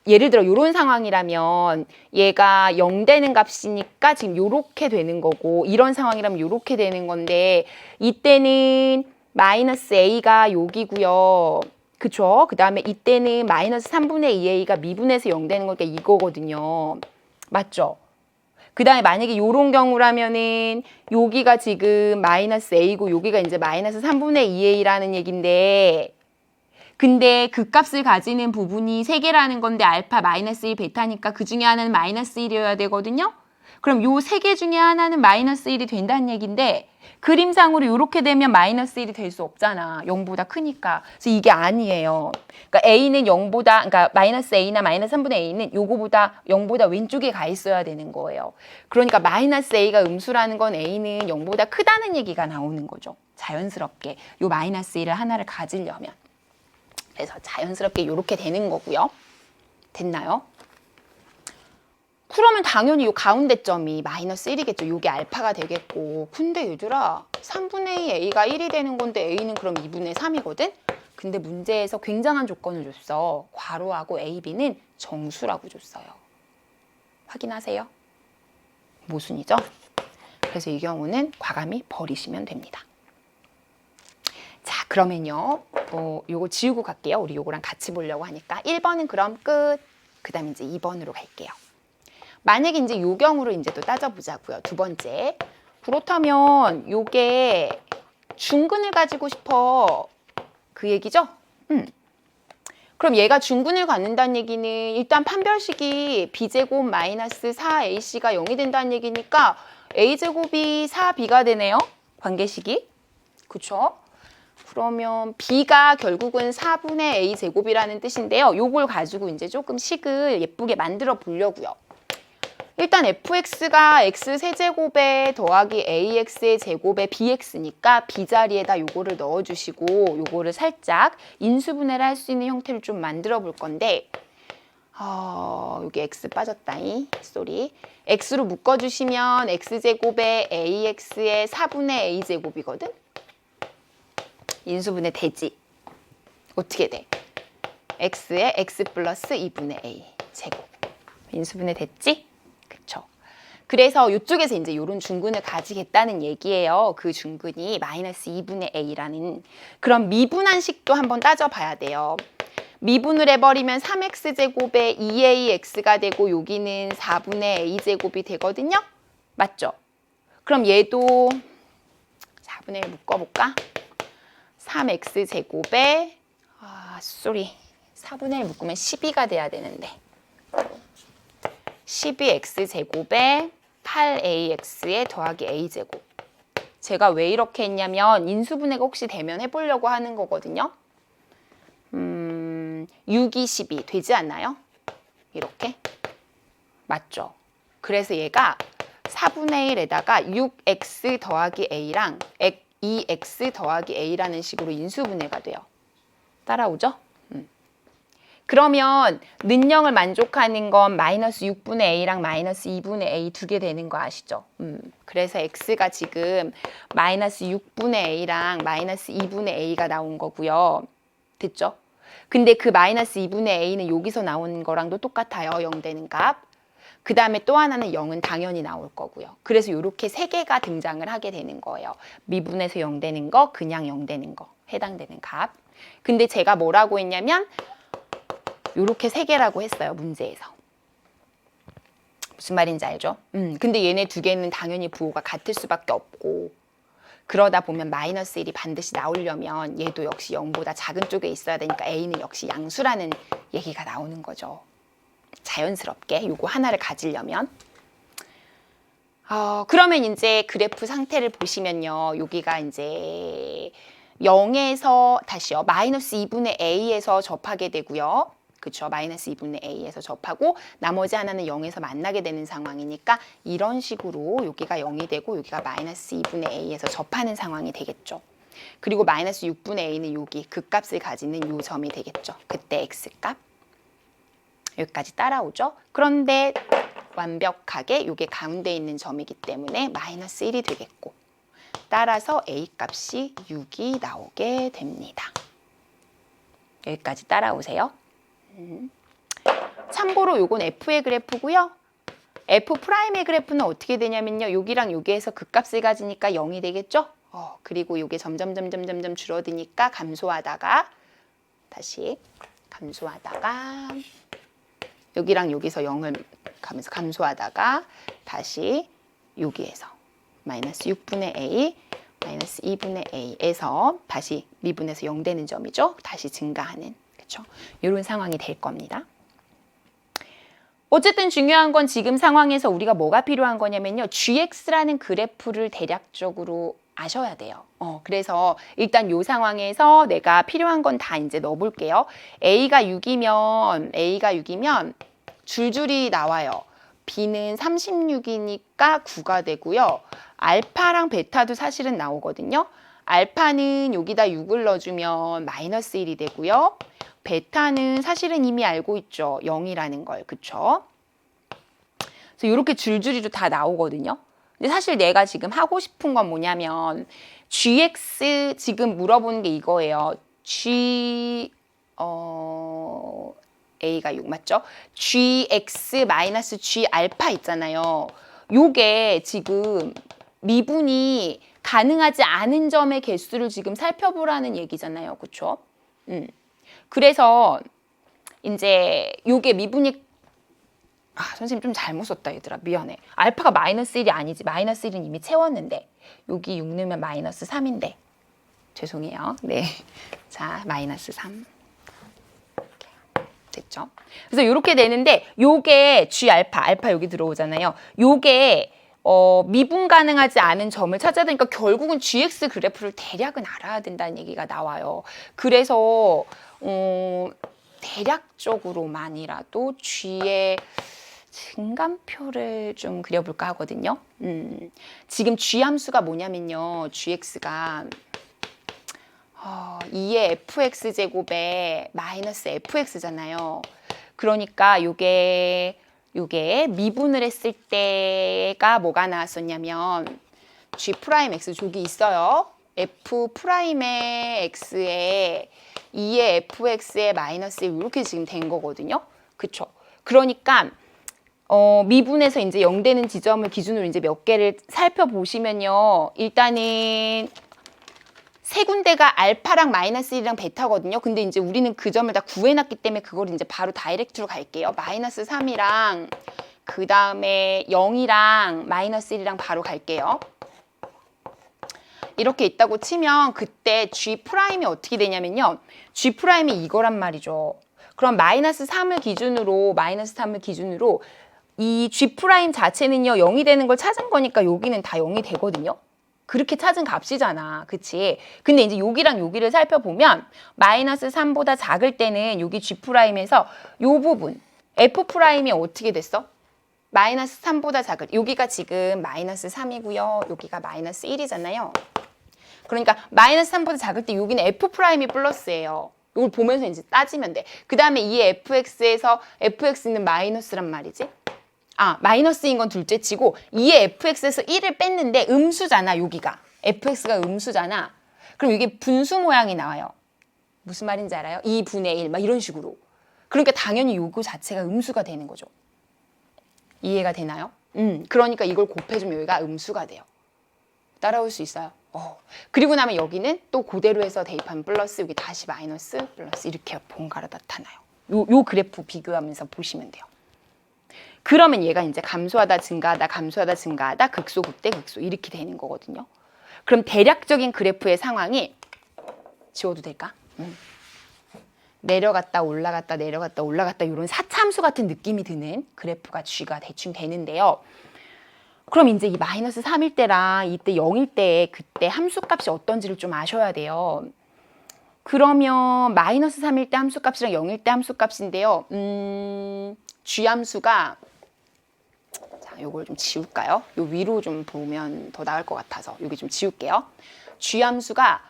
예를 들어 이런 상황이라면 얘가 0 되는 값이니까 지금 요렇게 되는 거고, 이런 상황이라면 요렇게 되는 건데, 이때는 마이너스 a가 여기고요. 그쵸? 그 다음에 이때는 마이너스 3분의 2a가 미분해서 0 되는 거니까 이거거든요. 맞죠? 그 다음에 만약에 요런 경우라면은 여기가 지금 마이너스 a고 여기가 이제 마이너스 3분의 2a라는 얘긴데, 근데 극값을 가지는 부분이 3개라는 건데 알파, 마이너스 1, 베타니까 그 중에 하나는 마이너스 1이어야 되거든요. 그럼 요 3개 중에 하나는 마이너스 1이 된다는 얘기인데 그림상으로 이렇게 되면 마이너스 1이 될 수 없잖아. 0보다 크니까. 그래서 이게 아니에요. 그러니까 A는 0보다, 그러니까 마이너스 A나 마이너스 3분의 A는 요거보다 0보다 왼쪽에 가 있어야 되는 거예요. 그러니까 마이너스 A가 음수라는 건 A는 0보다 크다는 얘기가 나오는 거죠. 자연스럽게. 요 마이너스 1을 하나를 가지려면. 그래서 자연스럽게 이렇게 되는 거고요. 됐나요? 그러면 당연히 이 가운데 점이 마이너스 1이겠죠. 이게 알파가 되겠고. 근데 얘들아 3분의 2 A가 1이 되는 건데 A는 그럼 2분의 3이거든? 근데 문제에서 굉장한 조건을 줬어. 괄호하고 A, B는 정수라고 줬어요. 확인하세요. 모순이죠? 그래서 이 경우는 과감히 버리시면 됩니다. 자, 그러면요. 요거 지우고 갈게요. 우리 요거랑 같이 보려고 하니까. 1번은 그럼 끝. 그 다음에 이제 2번으로 갈게요. 만약에 이제 요 경우를 이제 또 따져보자고요. 두 번째. 그렇다면 요게 중근을 가지고 싶어. 그 얘기죠? 그럼 얘가 중근을 갖는다는 얘기는 일단 판별식이 b제곱 마이너스 4ac가 0이 된다는 얘기니까 a제곱이 4b가 되네요. 관계식이. 그쵸? 그러면 b가 결국은 4분의 a제곱이라는 뜻인데요. 요걸 가지고 이제 조금 식을 예쁘게 만들어 보려고요. 일단 fx가 x 세제곱에 더하기 ax의 제곱에 bx니까 b 자리에다 요거를 넣어주시고 요거를 살짝 인수분해를 할 수 있는 형태를 좀 만들어 볼 건데 여기 x 빠졌다이 쏘리 x로 묶어주시면 x제곱에 ax의 4분의 a제곱이거든? 인수분해 되지? 어떻게 돼? x에 x 플러스 2분의 a 제곱 인수분해 됐지? 그쵸? 그래서 이쪽에서 이제 이런 중근을 가지겠다는 얘기예요. 그 중근이 마이너스 2분의 a라는 그럼 미분한식도 한번 따져봐야 돼요. 미분을 해버리면 3x제곱에 2ax가 되고 여기는 4분의 a제곱이 되거든요. 맞죠? 그럼 얘도 4분의 1 묶어볼까? 3x제곱에 4분의 1 묶으면 12가 돼야 되는데 12x제곱에 8ax에 더하기 a제곱. 제가 왜 이렇게 했냐면 인수분해가 혹시 되면 해보려고 하는 거거든요. 6이 12 되지 않나요? 이렇게? 맞죠? 그래서 얘가 4분의 1에다가 6x 더하기 a랑 2x 더하기 a라는 식으로 인수분해가 돼요. 따라오죠? 그러면 는영을 만족하는 건 마이너스 6분의 a랑 마이너스 2분의 a 두 개 되는 거 아시죠? 그래서 x가 지금 마이너스 6분의 a랑 마이너스 2분의 a가 나온 거고요. 됐죠? 근데 그 마이너스 2분의 a는 여기서 나오는 거랑도 똑같아요. 0 되는 값. 그 다음에 또 하나는 0은 당연히 나올 거고요. 그래서 이렇게 세 개가 등장을 하게 되는 거예요. 미분에서 0 되는 거, 그냥 0 되는 거, 해당되는 값. 근데 제가 뭐라고 했냐면 이렇게 세 개라고 했어요. 문제에서. 무슨 말인지 알죠? 근데 얘네 두 개는 당연히 부호가 같을 수밖에 없고 그러다 보면 마이너스 1이 반드시 나오려면 얘도 역시 0보다 작은 쪽에 있어야 되니까 a는 역시 양수라는 얘기가 나오는 거죠. 자연스럽게 요거 하나를 가지려면 그러면 이제 그래프 상태를 보시면요. 여기가 이제 0에서 다시요. 마이너스 2분의 a에서 접하게 되고요. 그쵸? 마이너스 2분의 a에서 접하고 나머지 하나는 0에서 만나게 되는 상황이니까 이런 식으로 여기가 0이 되고 여기가 마이너스 2분의 a에서 접하는 상황이 되겠죠. 그리고 마이너스 6분의 a는 여기 극값을 가지는 요 점이 되겠죠. 그때 x값. 여기까지 따라오죠. 그런데 완벽하게 이게 가운데 있는 점이기 때문에 마이너스 1이 되겠고 따라서 a값이 6이 나오게 됩니다. 여기까지 따라오세요. 참고로 요건 f의 그래프고요. f'의 그래프는 어떻게 되냐면요. 여기랑 여기에서 극값을 가지니까 0이 되겠죠. 그리고 요게 점점 줄어드니까 감소하다가 다시 감소하다가 여기랑 여기서 0을 가면서 감소하다가 다시 여기에서 마이너스 6분의 a 마이너스 2분의 a에서 다시 미분해서 0 되는 점이죠. 다시 증가하는. 그렇죠? 이런 상황이 될 겁니다. 어쨌든 중요한 건 지금 상황에서 우리가 뭐가 필요한 거냐면요. gx라는 그래프를 대략적으로 아셔야 돼요. 그래서 일단 이 상황에서 내가 필요한 건 다 이제 넣어볼게요. A가 6이면 줄줄이 나와요. B는 36이니까 9가 되고요. 알파랑 베타도 사실은 나오거든요. 알파는 여기다 6을 넣어주면 마이너스 1이 되고요. 베타는 사실은 이미 알고 있죠. 0이라는 걸. 그쵸? 그래서 이렇게 줄줄이로 다 나오거든요. 근데 사실 내가 지금 하고 싶은 건 뭐냐면 gx 지금 물어보는 게 이거예요. A가 6 맞죠? gx 마이너스 g 알파 있잖아요. 요게 지금 미분이 가능하지 않은 점의 개수를 지금 살펴보라는 얘기잖아요. 그쵸? 그래서 이제 요게 미분이 선생님 좀 잘못 썼다 얘들아. 미안해. 알파가 마이너스 1이 아니지. 마이너스 1은 이미 채웠는데 여기 6 넣으면 마이너스 3인데 죄송해요. 네, 자 마이너스 3 됐죠? 그래서 이렇게 되는데 요게 G 알파 여기 들어오잖아요. 요게 미분 가능하지 않은 점을 찾아야 되니까 결국은 GX 그래프를 대략은 알아야 된다는 얘기가 나와요. 그래서 대략적으로만이라도 G의 증감표를 좀 그려볼까 하거든요. 지금 G 함수가 뭐냐면요. GX가 2의 fx제곱에 마이너스 fx잖아요. 그러니까 요게 미분을 했을 때가 뭐가 나왔었냐면 G'X 저기 있어요. F'의 X에 2의 fx에 마이너스 1 이렇게 지금 된 거거든요. 그쵸? 그러니까 미분에서 이제 0 되는 지점을 기준으로 이제 몇 개를 살펴보시면요. 일단은 세 군데가 알파랑 마이너스 1이랑 베타거든요. 근데 이제 우리는 그 점을 다 구해놨기 때문에 그걸 이제 바로 다이렉트로 갈게요. 마이너스 3이랑 그 다음에 0이랑 마이너스 1이랑 바로 갈게요. 이렇게 있다고 치면 그때 G'이 어떻게 되냐면요. G'이 이거란 말이죠. 그럼 마이너스 3을 기준으로 이 G' 자체는요 0이 되는 걸 찾은 거니까 여기는 다 0이 되거든요. 그렇게 찾은 값이잖아. 그치? 근데 이제 여기랑 여기를 살펴보면 마이너스 3보다 작을 때는 여기 G'에서 요 부분 F'이 어떻게 됐어? 마이너스 3보다 작을 여기가 지금 마이너스 3이고요. 여기가 마이너스 1이잖아요. 그러니까 마이너스 3보다 작을 때 여기는 F'이 플러스예요. 이걸 보면서 이제 따지면 돼. 그 다음에 이 fx에서 fx는 마이너스란 말이지. 마이너스인 건 둘째 치고 2의 fx에서 1을 뺐는데 음수잖아. 여기가. fx가 음수잖아. 그럼 이게 분수 모양이 나와요. 무슨 말인지 알아요? 2분의 1 막 이런 식으로. 그러니까 당연히 요거 자체가 음수가 되는 거죠. 이해가 되나요? 그러니까 이걸 곱해주면 여기가 음수가 돼요. 따라올 수 있어요? 그리고 나면 여기는 또 그대로 해서 대입하면 플러스 여기 다시 마이너스 플러스 이렇게 번갈아 나타나요. 요 그래프 비교하면서 보시면 돼요. 그러면 얘가 이제 감소하다 증가하다 감소하다 증가하다 극소 극대 극소 이렇게 되는 거거든요. 그럼 대략적인 그래프의 상황이 지워도 될까? 내려갔다 올라갔다 내려갔다 올라갔다 이런 사차함수 같은 느낌이 드는 그래프가 G가 대충 되는데요. 그럼 이제 이 마이너스 3일 때랑 이때 0일 때 그때 함수값이 어떤지를 좀 아셔야 돼요. 그러면 마이너스 3일 때 함수값이랑 0일 때 함수값인데요. G 함수가 자, 요걸 좀 지울까요? 요 위로 좀 보면 더 나을 것 같아서 여기 좀 지울게요. G 함수가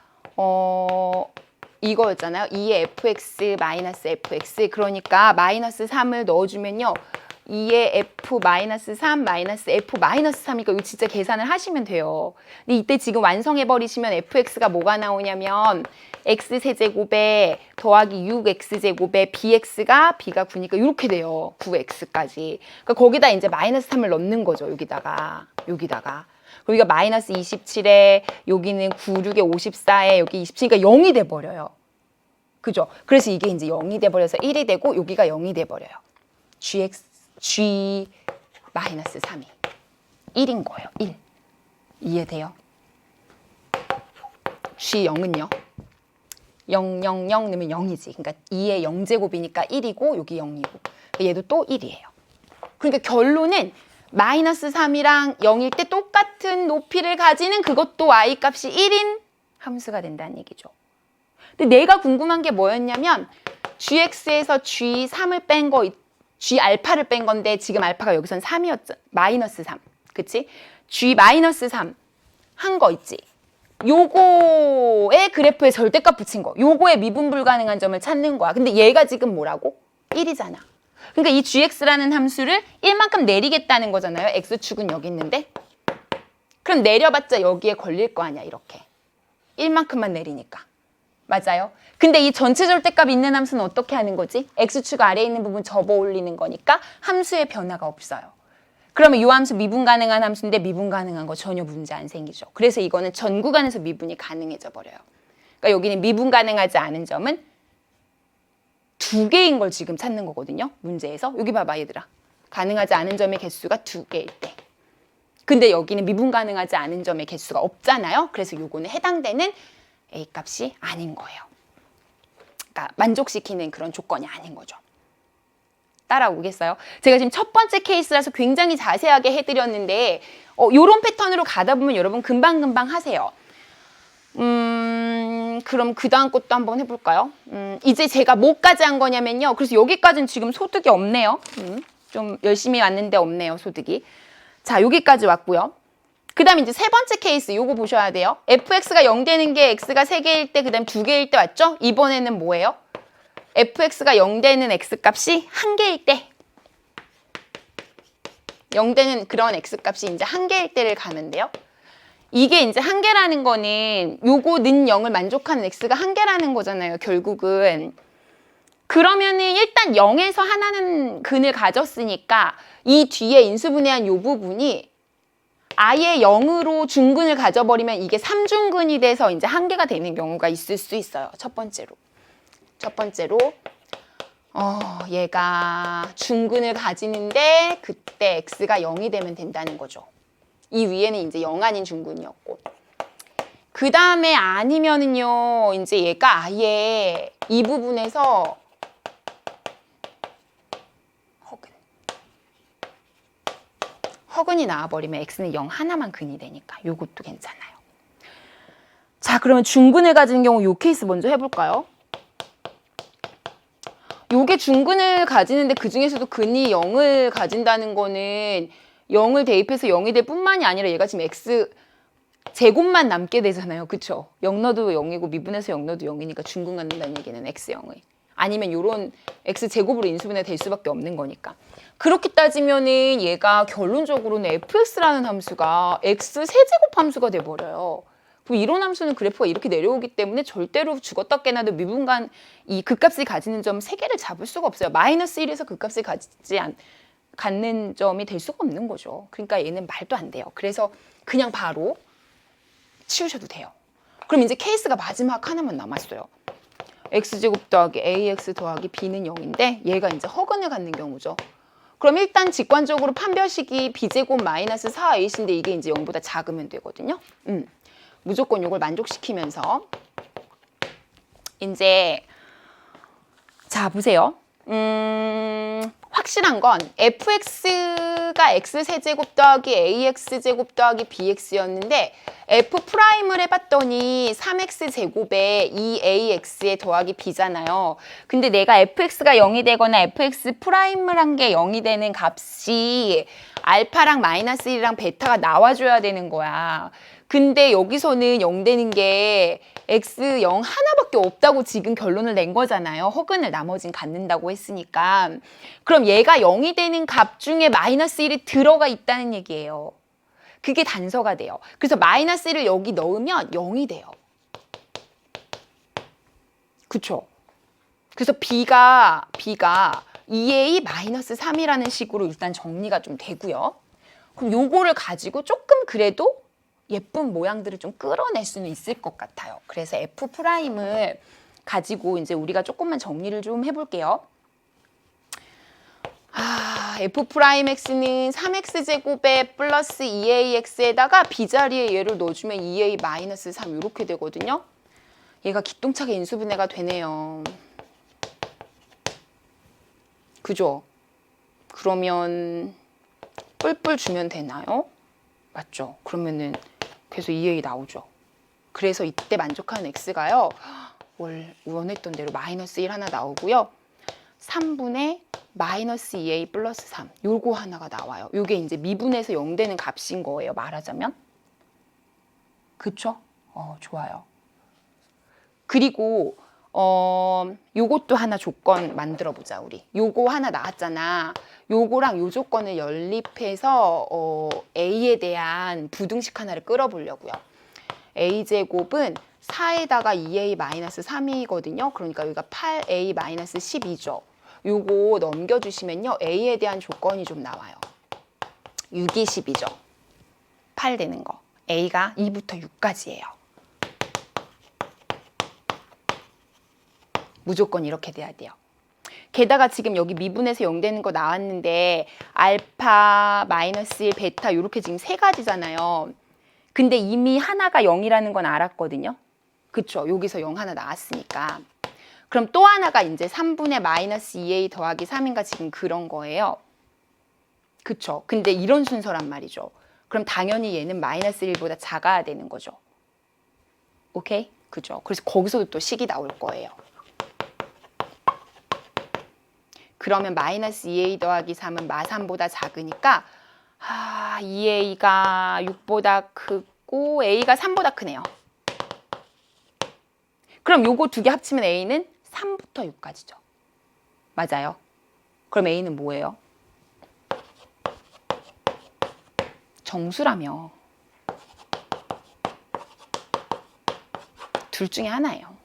이거였잖아요. 2의 fx 마이너스 fx 그러니까 마이너스 3을 넣어주면요. 2의 f 마이너스 3 마이너스 f 마이너스 3이니까 이거 진짜 계산을 하시면 돼요. 근데 이때 지금 완성해버리시면 fx가 뭐가 나오냐면 x세제곱에 더하기 6x제곱에 bx가 b가 9니까 이렇게 돼요. 9x까지. 그러니까 거기다 이제 마이너스 3을 넣는 거죠. 여기다가. 그리고 이거 마이너스 27에 여기는 9, 6에 54에 여기 27이니까 0이 돼버려요. 그죠? 그래서 이게 이제 0이 돼버려서 1이 되고 여기가 0이 돼버려요. G 마이너스 3이 1인 거예요. 1. 이해돼요? G0은요? 0, 0, 0 넣으면 0이지. 그러니까 2의 0제곱이니까 1이고 여기 0이고. 얘도 또 1이에요. 그러니까 결론은 마이너스 3이랑 0일 때 똑같은 높이를 가지는 그것도 y 값이 1인 함수가 된다는 얘기죠. 근데 내가 궁금한 게 뭐였냐면 gx에서 g3을 뺀 거, g알파를 뺀 건데 지금 알파가 여기선 3이었죠. 마이너스 3. 그치? g 마이너스 3 한 거 있지. 요거의 그래프에 절대값 붙인 거. 요거의 미분 불가능한 점을 찾는 거야. 근데 얘가 지금 뭐라고? 1이잖아. 그러니까 이 gx라는 함수를 1만큼 내리겠다는 거잖아요. x축은 여기 있는데. 그럼 내려봤자 여기에 걸릴 거 아니야, 이렇게. 1만큼만 내리니까. 맞아요? 근데 이 전체 절대값 있는 함수는 어떻게 하는 거지? x축 아래에 있는 부분 접어 올리는 거니까 함수의 변화가 없어요. 그러면 이 함수 미분 가능한 함수인데 미분 가능한 거 전혀 문제 안 생기죠. 그래서 이거는 전 구간에서 미분이 가능해져 버려요. 그러니까 여기는 미분 가능하지 않은 점은 2개인 걸 지금 찾는 거거든요. 문제에서. 여기 봐봐 얘들아. 가능하지 않은 점의 개수가 2개일 때. 근데 여기는 미분 가능하지 않은 점의 개수가 없잖아요. 그래서 요거는 해당되는 A값이 아닌 거예요. 그러니까 만족시키는 그런 조건이 아닌 거죠. 따라오겠어요? 제가 지금 첫 번째 케이스라서 굉장히 자세하게 해드렸는데 요런 패턴으로 가다 보면 여러분 금방금방 하세요. 그럼 그 다음 것도 한번 해볼까요? 이제 제가 뭐까지 한 거냐면요. 그래서 여기까지는 지금 소득이 없네요. 좀 열심히 왔는데 없네요, 소득이. 자, 여기까지 왔고요. 그 다음에 이제 세 번째 케이스, 요거 보셔야 돼요. fx가 0 되는 게 x가 3개일 때, 그 다음 2개일 때 왔죠? 이번에는 뭐예요? fx가 0 되는 x값이 1개일 때. 0 되는 그런 x값이 이제 1개일 때를 가는데요. 이게 이제 1개라는 거는 요거는 0을 만족하는 x가 1개라는 거잖아요, 결국은. 그러면은 일단 0에서 하나는 근을 가졌으니까 이 뒤에 인수분해한 요 부분이 아예 0으로 중근을 가져버리면 이게 3중근이 돼서 이제 1개가 되는 경우가 있을 수 있어요. 첫 번째로. 얘가 중근을 가지는데 그때 x가 0이 되면 된다는 거죠. 이 위에는 이제 0 아닌 중근이었고. 그 다음에 아니면은요, 이제 얘가 아예 이 부분에서 허근이 나와버리면 x는 0 하나만 근이 되니까 요것도 괜찮아요. 자, 그러면 중근을 가진 경우 요 케이스 먼저 해볼까요? 요게 중근을 가지는데 그 중에서도 근이 0을 가진다는 거는 0을 대입해서 0이 될 뿐만이 아니라 얘가 지금 x 제곱만 남게 되잖아요. 그쵸? 0 넣어도 0이고 미분해서 0 넣어도 0이니까 중근 갖는다는 얘기는 x0의. 아니면 요런 x제곱으로 인수분해 될 수밖에 없는 거니까. 그렇게 따지면은 얘가 결론적으로는 fx라는 함수가 x 세제곱 함수가 돼버려요. 그럼 이런 함수는 그래프가 이렇게 내려오기 때문에 절대로 죽었다 깨나도 미분간 이 극값을 가지는 점 3개를 잡을 수가 없어요. 마이너스 1에서 극값을 갖는 점이 될 수가 없는 거죠. 그러니까 얘는 말도 안 돼요. 그래서 그냥 바로 치우셔도 돼요. 그럼 이제 케이스가 마지막 하나만 남았어요. x제곱 더하기 ax 더하기 b는 0인데 얘가 이제 허근을 갖는 경우죠. 그럼 일단 직관적으로 판별식이 b제곱 마이너스 4ac인데 이게 이제 0보다 작으면 되거든요. 무조건 이걸 만족시키면서 이제 자 보세요. 확실한 건 fx가 x세제곱 더하기 ax제곱 더하기 bx였는데 f'을 해봤더니 3x제곱에 2ax에 더하기 b잖아요. 근데 내가 fx가 0이 되거나 fx'을 한 게 0이 되는 값이 알파랑 마이너스 1이랑 베타가 나와줘야 되는 거야. 근데 여기서는 0 되는 게 x 0 하나밖에 없다고 지금 결론을 낸 거잖아요. 허근을 나머진 갖는다고 했으니까. 그럼 얘가 0이 되는 값 중에 마이너스 1이 들어가 있다는 얘기예요. 그게 단서가 돼요. 그래서 마이너스 1을 여기 넣으면 0이 돼요. 그쵸? 그래서 B가 2A 마이너스 3이라는 식으로 일단 정리가 좀 되고요. 그럼 요거를 가지고 조금 그래도 예쁜 모양들을 좀 끌어낼 수는 있을 것 같아요. 그래서 F'을 가지고 이제 우리가 조금만 정리를 좀 해볼게요. F'X는 3X제곱에 플러스 2AX에다가 B자리에 얘를 넣어주면 2A 마이너스 3 이렇게 되거든요. 얘가 기똥차게 인수분해가 되네요. 그죠? 그러면 뿔뿔 주면 되나요? 맞죠? 그러면은 계속 2A 나오죠. 그래서 이때 만족하는 X가요. 원했던 대로 마이너스 1 하나 나오고요. 3분의 마이너스 2A 플러스 3 요거 하나가 나와요. 요게 이제 미분에서 0 되는 값인 거예요. 말하자면. 그쵸? 좋아요. 그리고 요것도 하나 조건 만들어 보자 우리. 요거 하나 나왔잖아. 요거랑 요 조건을 연립해서 A에 대한 부등식 하나를 끌어보려고요. A제곱은 4에다가 2A-3이거든요. 그러니까 여기가 8A-12죠. 요거 넘겨주시면요. A에 대한 조건이 좀 나와요. 6이 10이죠. 8 되는 거. A가 2부터 6까지예요. 무조건 이렇게 돼야 돼요. 게다가 지금 여기 미분에서 0 되는 거 나왔는데 알파, 마이너스 1, 베타 이렇게 지금 세 가지잖아요. 근데 이미 하나가 0이라는 건 알았거든요. 그쵸? 여기서 0 하나 나왔으니까. 그럼 또 하나가 이제 3분의 마이너스 2A 더하기 3인가 지금 그런 거예요. 그쵸? 근데 이런 순서란 말이죠. 그럼 당연히 얘는 마이너스 1보다 작아야 되는 거죠. 오케이? 그죠? 그래서 거기서도 또 식이 나올 거예요. 그러면 마이너스 2A 더하기 3은 마3보다 작으니까 2A가 6보다 크고 A가 3보다 크네요. 그럼 요거 두 개 합치면 A는 3부터 6까지죠. 맞아요. 그럼 A는 뭐예요? 정수라며. 둘 중에 하나예요.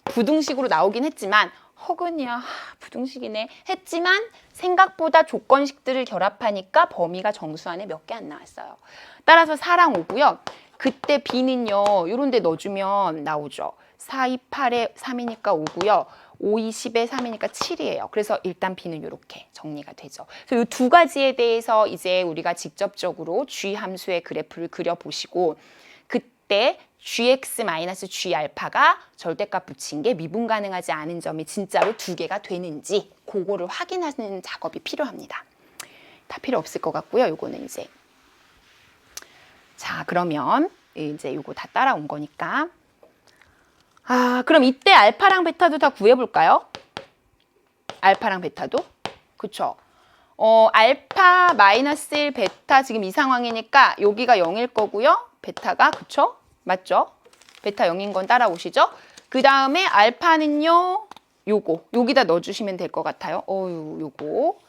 부등식으로 나오긴 했지만 허근이야 부등식이네 했지만 생각보다 조건식들을 결합하니까 범위가 정수 안에 몇 개 안 나왔어요. 따라서 4랑 5고요. 그때 B는요. 이런 데 넣어주면 나오죠. 4, 2, 8에 3이니까 5고요. 5, 2, 10에 3이니까 7이에요. 그래서 일단 B는 이렇게 정리가 되죠. 그래서 이 두 가지에 대해서 이제 우리가 직접적으로 G 함수의 그래프를 그려보시고 그때 gx-g알파가 절대값 붙인 게 미분 가능하지 않은 점이 진짜로 두 개가 되는지 그거를 확인하는 작업이 필요합니다. 다 필요 없을 것 같고요. 요거는 이제 자 그러면 이제 요거 다 따라온 거니까 그럼 이때 알파랑 베타도 다 구해볼까요? 알파랑 베타도 그쵸? 알파 마이너스 1 베타 지금 이 상황이니까 여기가 0일 거고요. 베타가 그쵸? 맞죠? 베타 0인 건 따라오시죠? 그 다음에 알파는요. 요거 여기다 넣어주시면 될 것 같아요. 요거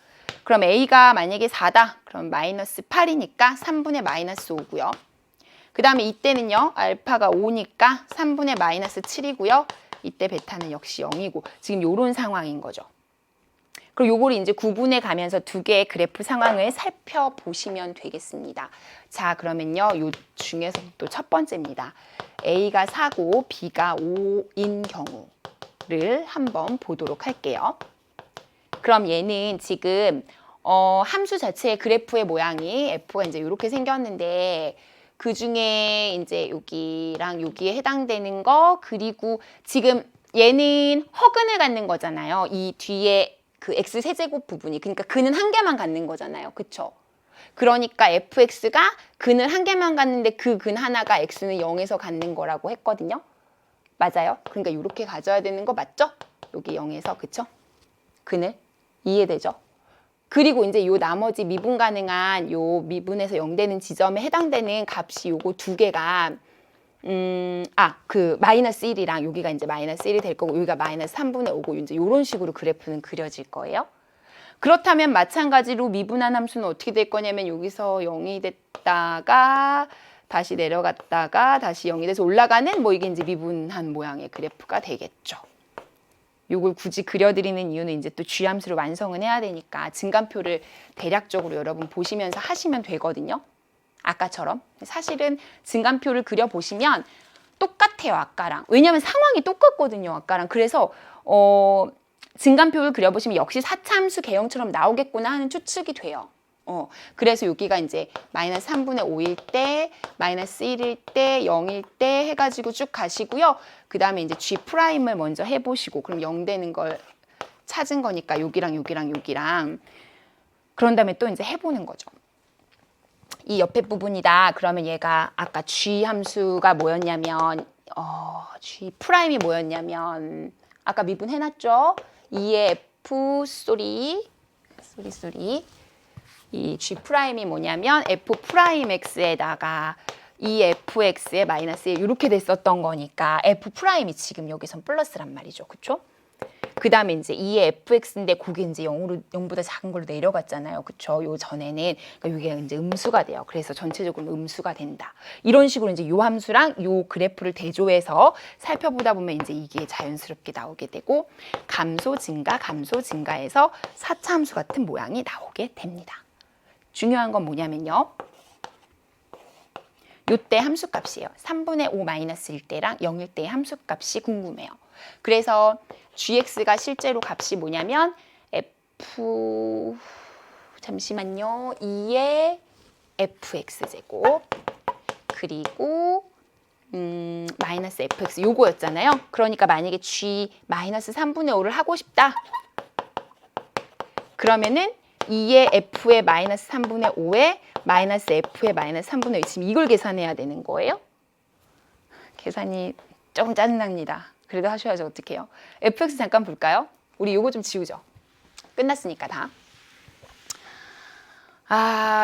그럼 A가 만약에 4다. 그럼 마이너스 8이니까 3분의 마이너스 5고요. 그 다음에 이때는요. 알파가 5니까 3분의 마이너스 7이고요. 이때 베타는 역시 0이고 지금 요런 상황인 거죠. 그리고 요거를 이제 구분해 가면서 두 개의 그래프 상황을 살펴보시면 되겠습니다. 자, 그러면요. 요 중에서 또 첫 번째입니다. A가 4고 B가 5인 경우를 한번 보도록 할게요. 그럼 얘는 지금 함수 자체의 그래프의 모양이 F가 이제 이렇게 생겼는데 그 중에 이제 여기랑 여기에 해당되는 거 그리고 지금 얘는 허근을 갖는 거잖아요. 이 뒤에 그 x 세제곱 부분이 그러니까 근은 한 개만 갖는 거잖아요. 그쵸? 그러니까 fx가 근을 한 개만 갖는데 그 근 하나가 x는 0에서 갖는 거라고 했거든요. 맞아요? 그러니까 이렇게 가져야 되는 거 맞죠? 여기 0에서 그쵸? 근을 이해되죠? 그리고 이제 요 나머지 미분 가능한 요 미분에서 0 되는 지점에 해당되는 값이 요거 두 개가 그 마이너스 1이랑 여기가 이제 마이너스 1이 될 거고 여기가 마이너스 3분의 5고 이제 이런 식으로 그래프는 그려질 거예요. 그렇다면 마찬가지로 미분한 함수는 어떻게 될 거냐면 여기서 0이 됐다가 다시 내려갔다가 다시 0이 돼서 올라가는 뭐 이게 이제 미분한 모양의 그래프가 되겠죠. 요걸 굳이 그려드리는 이유는 이제 또 G함수를 완성은 해야 되니까 증간표를 대략적으로 여러분 보시면서 하시면 되거든요. 아까처럼 사실은 증간표를 그려보시면 똑같아요. 아까랑. 왜냐하면 상황이 똑같거든요. 아까랑. 그래서 증감표를 그려보시면 역시 4차 함수 개형처럼 나오겠구나 하는 추측이 돼요. 그래서 여기가 이제 마이너스 3분의 5일 때, 마이너스 1일 때, 0일 때 해가지고 쭉 가시고요. 그 다음에 이제 G'을 먼저 해보시고, 그럼 0 되는 걸 찾은 거니까 여기랑 여기랑 여기랑. 그런 다음에 또 이제 해보는 거죠. 이 옆에 부분이다. 그러면 얘가 아까 G 함수가 뭐였냐면, G'이 뭐였냐면, 아까 미분해놨죠? 2의 F, 이 G'이 뭐냐면 F'X에다가 2fx의 마이너스 1 이렇게 됐었던 거니까 F'이 지금 여기선 플러스란 말이죠. 그쵸? 그 다음에 이제 2의 fx인데 그게 이제 0보다 작은 걸로 내려갔잖아요. 그쵸? 요 전에는. 그러니까 이게 이제 음수가 돼요. 그래서 전체적으로 음수가 된다. 이런 식으로 이제 요 함수랑 요 그래프를 대조해서 살펴보다 보면 이제 이게 자연스럽게 나오게 되고 감소 증가해서 4차 함수 같은 모양이 나오게 됩니다. 중요한 건 뭐냐면요. 요때 함수값이에요. 3분의 5 마이너스일 때랑 0일 때의 함수값이 궁금해요. 그래서 gx가 실제로 값이 뭐냐면 잠시만요. 2의 fx제곱 그리고 마이너스 fx 요거였잖아요. 그러니까 만약에 g 마이너스 3분의 5를 하고 싶다. 그러면은 2의 f의 마이너스 3분의 5에 마이너스 f의 마이너스 3분의 5 지금 이걸 계산해야 되는 거예요. 계산이 조금 짜증납니다. 그래도 하셔야죠. 어떡해요. fx 잠깐 볼까요? 우리 요거 좀 지우죠. 끝났으니까 다.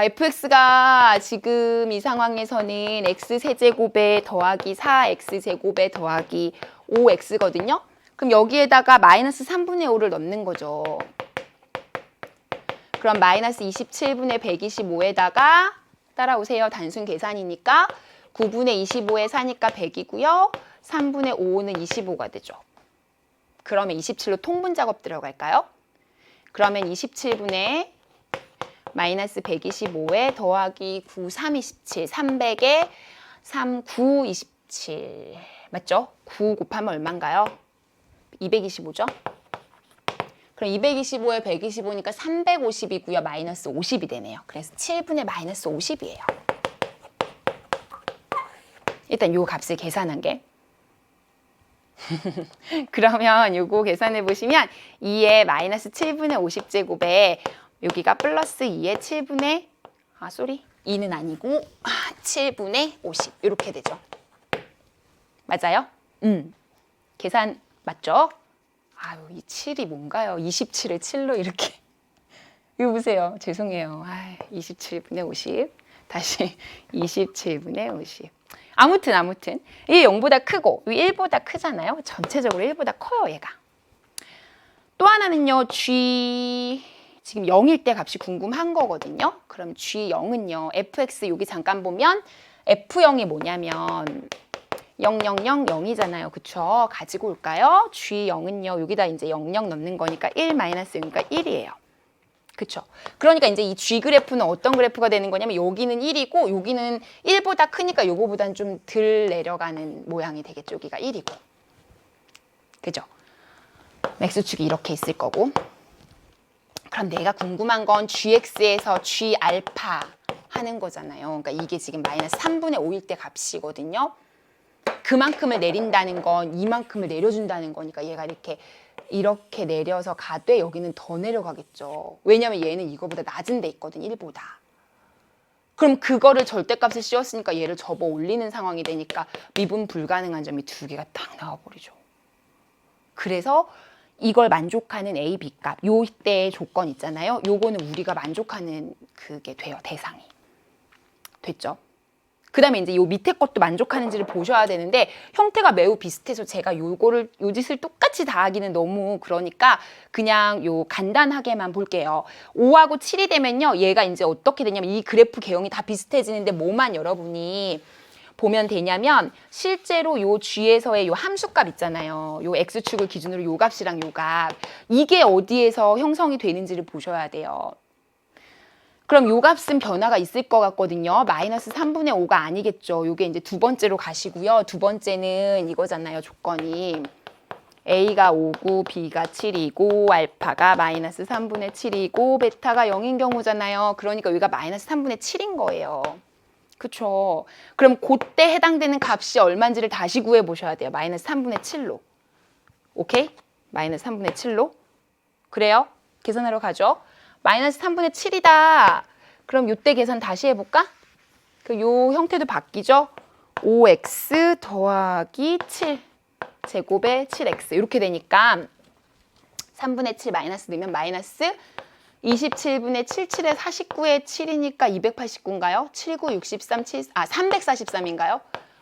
fx가 지금 이 상황에서는 x세제곱에 더하기 4x제곱에 더하기 5x거든요. 그럼 여기에다가 마이너스 3분의 5를 넣는 거죠. 그럼 마이너스 27분의 125에다가 따라오세요. 단순 계산이니까 9분의 25에 4니까 100이고요. 3분의 5는 25가 되죠. 그러면 27로 통분 작업 들어갈까요? 그러면 27분의 마이너스 125에 더하기 9, 3, 27, 300에 3, 9, 27 맞죠? 9 곱하면 얼마인가요? 225죠? 그럼 225에 125니까 350이고요. 마이너스 50이 되네요. 그래서 7분의 마이너스 50이에요. 일단 요 값을 계산한 게. 그러면 요거 계산해 보시면 2의 마이너스 7분의 50제곱에 여기가 플러스 2의 7분의 2는 아니고 7분의 50 이렇게 되죠. 맞아요? 계산 맞죠? 이 7이 뭔가요? 27을 7로 이렇게. 이거 보세요. 죄송해요. 27분의 50. 다시 27분의 50. 아무튼 이게 0보다 크고 1보다 크잖아요. 전체적으로 1보다 커요. 얘가. 또 하나는요. G 지금 0일 때 값이 궁금한 거거든요. 그럼 G0은요. fx 여기 잠깐 보면 f0이 뭐냐면 0이잖아요. 그쵸? 가지고 올까요? G0은요. 여기다 이제 00 넣는 거니까 1 마이너스 0이니까 1이에요. 그쵸? 그러니까 이제 이 G 그래프는 어떤 그래프가 되는 거냐면 여기는 1이고 여기는 1보다 크니까 요거보다는 좀 덜 내려가는 모양이 되겠죠. 여기가 1이고. 그죠? X축이 이렇게 있을 거고. 그럼 내가 궁금한 건 GX에서 G 알파 하는 거잖아요. 그러니까 이게 지금 마이너스 3분의 5일 때 값이거든요. 그만큼을 내린다는 건 이만큼을 내려준다는 거니까 얘가 이렇게 내려서 가되 여기는 더 내려가겠죠. 왜냐면 얘는 이거보다 낮은 데 있거든, 1보다. 그럼 그거를 절대값을 씌웠으니까 얘를 접어 올리는 상황이 되니까 미분 불가능한 점이 두 개가 딱 나와버리죠. 그래서 이걸 만족하는 A, B 값, 요때의 조건 있잖아요. 요거는 우리가 만족하는 그게 돼요, 대상이. 됐죠? 그 다음에 이제 요 밑에 것도 만족하는지를 보셔야 되는데 형태가 매우 비슷해서 제가 요 짓을 똑같이 다 하기는 너무 그러니까 그냥 요 간단하게만 볼게요. 5하고 7이 되면요. 얘가 이제 어떻게 되냐면 이 그래프 개형이 다 비슷해지는데 뭐만 여러분이 보면 되냐면 실제로 요 G에서의 요 함수값 있잖아요. 요 X축을 기준으로 요 값이랑 요 값. 이게 어디에서 형성이 되는지를 보셔야 돼요. 그럼 요 값은 변화가 있을 것 같거든요. 마이너스 3분의 5가 아니겠죠. 요게 이제 두 번째로 가시고요. 두 번째는 이거잖아요. 조건이. A가 5고 B가 7이고 알파가 마이너스 3분의 7이고 베타가 0인 경우잖아요. 그러니까 여기가 마이너스 3분의 7인 거예요. 그쵸? 그럼 그때 해당되는 값이 얼마인지를 다시 구해보셔야 돼요. 마이너스 3분의 7로. 오케이? 마이너스 3분의 7로. 그래요? 계산하러 가죠. 마이너스 3분의 7이다. 그럼 이때 계산 다시 해볼까? 요 형태도 바뀌죠? 5x 더하기 7 제곱에 7x 이렇게 되니까 3분의 7 마이너스 넣으면 마이너스 27분의 77에 49에 7이니까 289인가요? 79, 63, 343인가요?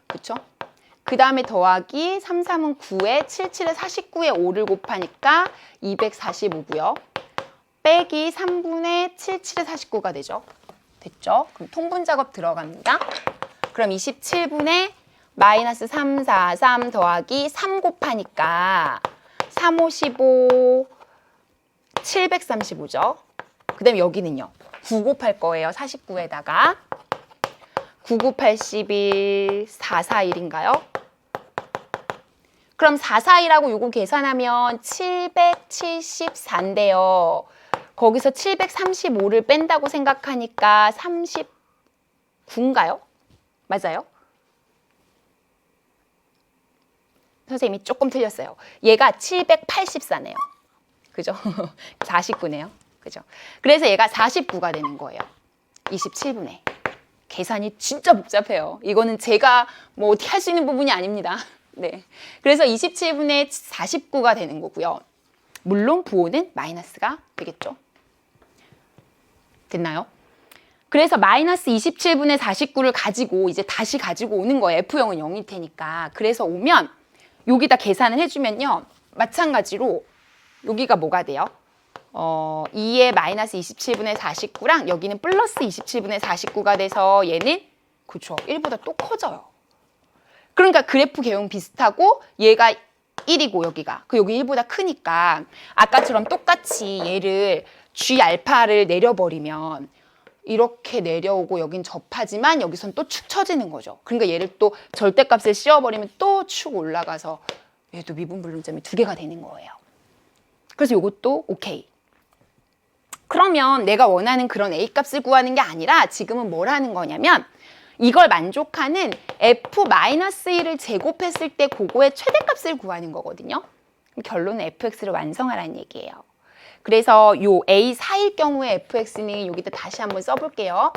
그쵸? 그 다음에 더하기 3, 3은 9에 77에 49에 5를 곱하니까 245고요. 빼기 3분의 77에 49가 되죠. 됐죠? 그럼 통분 작업 들어갑니다. 그럼 27분의 마이너스 343 더하기 3 곱하니까 3, 5, 15, 735죠. 그 다음에 여기는요. 9 곱할 거예요. 49에다가 9, 9, 81, 4, 4, 1인가요? 그럼 4, 4, 1하고 요거 계산하면 774인데요. 거기서 735를 뺀다고 생각하니까 39인가요? 맞아요? 선생님이 조금 틀렸어요. 얘가 784네요. 그죠? 49네요. 그죠? 그래서 얘가 49가 되는 거예요. 27분의. 계산이 진짜 복잡해요. 이거는 제가 뭐 어떻게 할 수 있는 부분이 아닙니다. 네. 그래서 27분의 49가 되는 거고요. 물론 부호는 마이너스가 되겠죠. 됐나요? 그래서 마이너스 27분의 49를 가지고 이제 다시 가지고 오는 거예요. F형은 0일 테니까. 그래서 오면 여기다 계산을 해주면요. 마찬가지로 여기가 뭐가 돼요? 2의 마이너스 27분의 49랑 여기는 플러스 27분의 49가 돼서 얘는 그쵸. 1보다 또 커져요. 그러니까 그래프 개형 비슷하고 얘가 1이고 여기가. 여기 1보다 크니까 아까처럼 똑같이 얘를 G 알파를 내려버리면 이렇게 내려오고 여긴 접하지만 여기선 또 축 처지는 거죠. 그러니까 얘를 또 절대값을 씌워버리면 또 축 올라가서 얘도 미분불능점이 2개가 되는 거예요. 그래서 이것도 오케이. 그러면 내가 원하는 그런 A값을 구하는 게 아니라 지금은 뭘 하는 거냐면 이걸 만족하는 F-1을 제곱했을 때 그거의 최대값을 구하는 거거든요. 결론은 fx를 완성하라는 얘기예요. 그래서 요 A4일 경우에 fx는 여기다 다시 한번 써볼게요.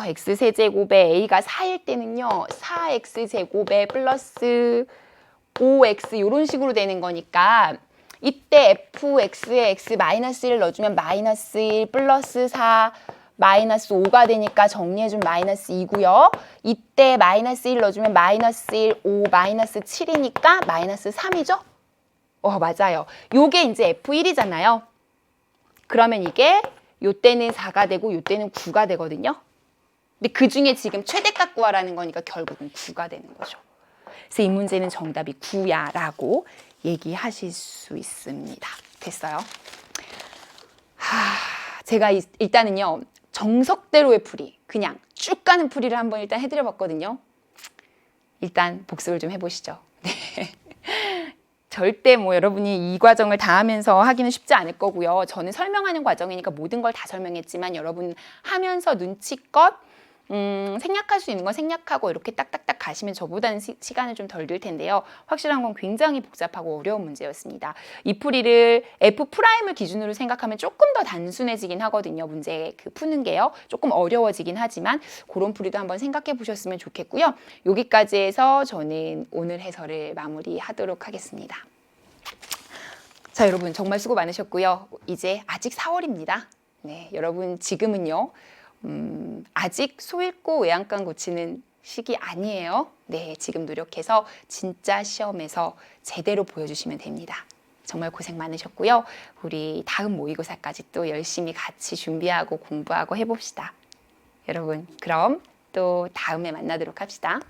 x세제곱에 a가 4일 때는요. 4x제곱에 플러스 5x 이런 식으로 되는 거니까 이때 fx에 x-1을 넣어주면 마이너스 1 플러스 4 마이너스 5가 되니까 정리해주면 마이너스 2고요. 이때 마이너스 1 넣어주면 마이너스 1, 5, 마이너스 7이니까 마이너스 3이죠? 맞아요. 요게 이제 F1이잖아요. 그러면 이게 요때는 4가 되고 요때는 9가 되거든요. 근데 그 중에 지금 최대값 구하라는 거니까 결국은 9가 되는 거죠. 그래서 이 문제는 정답이 9야 라고 얘기하실 수 있습니다. 됐어요? 제가 일단은요. 정석대로의 풀이, 그냥 쭉 가는 풀이를 한번 일단 해드려 봤거든요. 일단 복습을 좀 해보시죠. 네. 절대 뭐 여러분이 이 과정을 다 하면서 하기는 쉽지 않을 거고요. 저는 설명하는 과정이니까 모든 걸 다 설명했지만 여러분 하면서 눈치껏 생략할 수 있는 건 생략하고 이렇게 딱딱딱 가시면 저보다는 시간은 좀 덜 들 텐데요. 확실한 건 굉장히 복잡하고 어려운 문제였습니다. 이 풀이를 F'을 기준으로 생각하면 조금 더 단순해지긴 하거든요. 문제 푸는 게요. 조금 어려워지긴 하지만 그런 풀이도 한번 생각해 보셨으면 좋겠고요. 여기까지 해서 저는 오늘 해설을 마무리하도록 하겠습니다. 자, 여러분 정말 수고 많으셨고요. 이제 아직 4월입니다. 네, 여러분 지금은요. 아직 소잃고 외양간 고치는 시기 아니에요. 네, 지금 노력해서 진짜 시험에서 제대로 보여주시면 됩니다. 정말 고생 많으셨고요. 우리 다음 모의고사까지 또 열심히 같이 준비하고 공부하고 해봅시다. 여러분, 그럼 또 다음에 만나도록 합시다.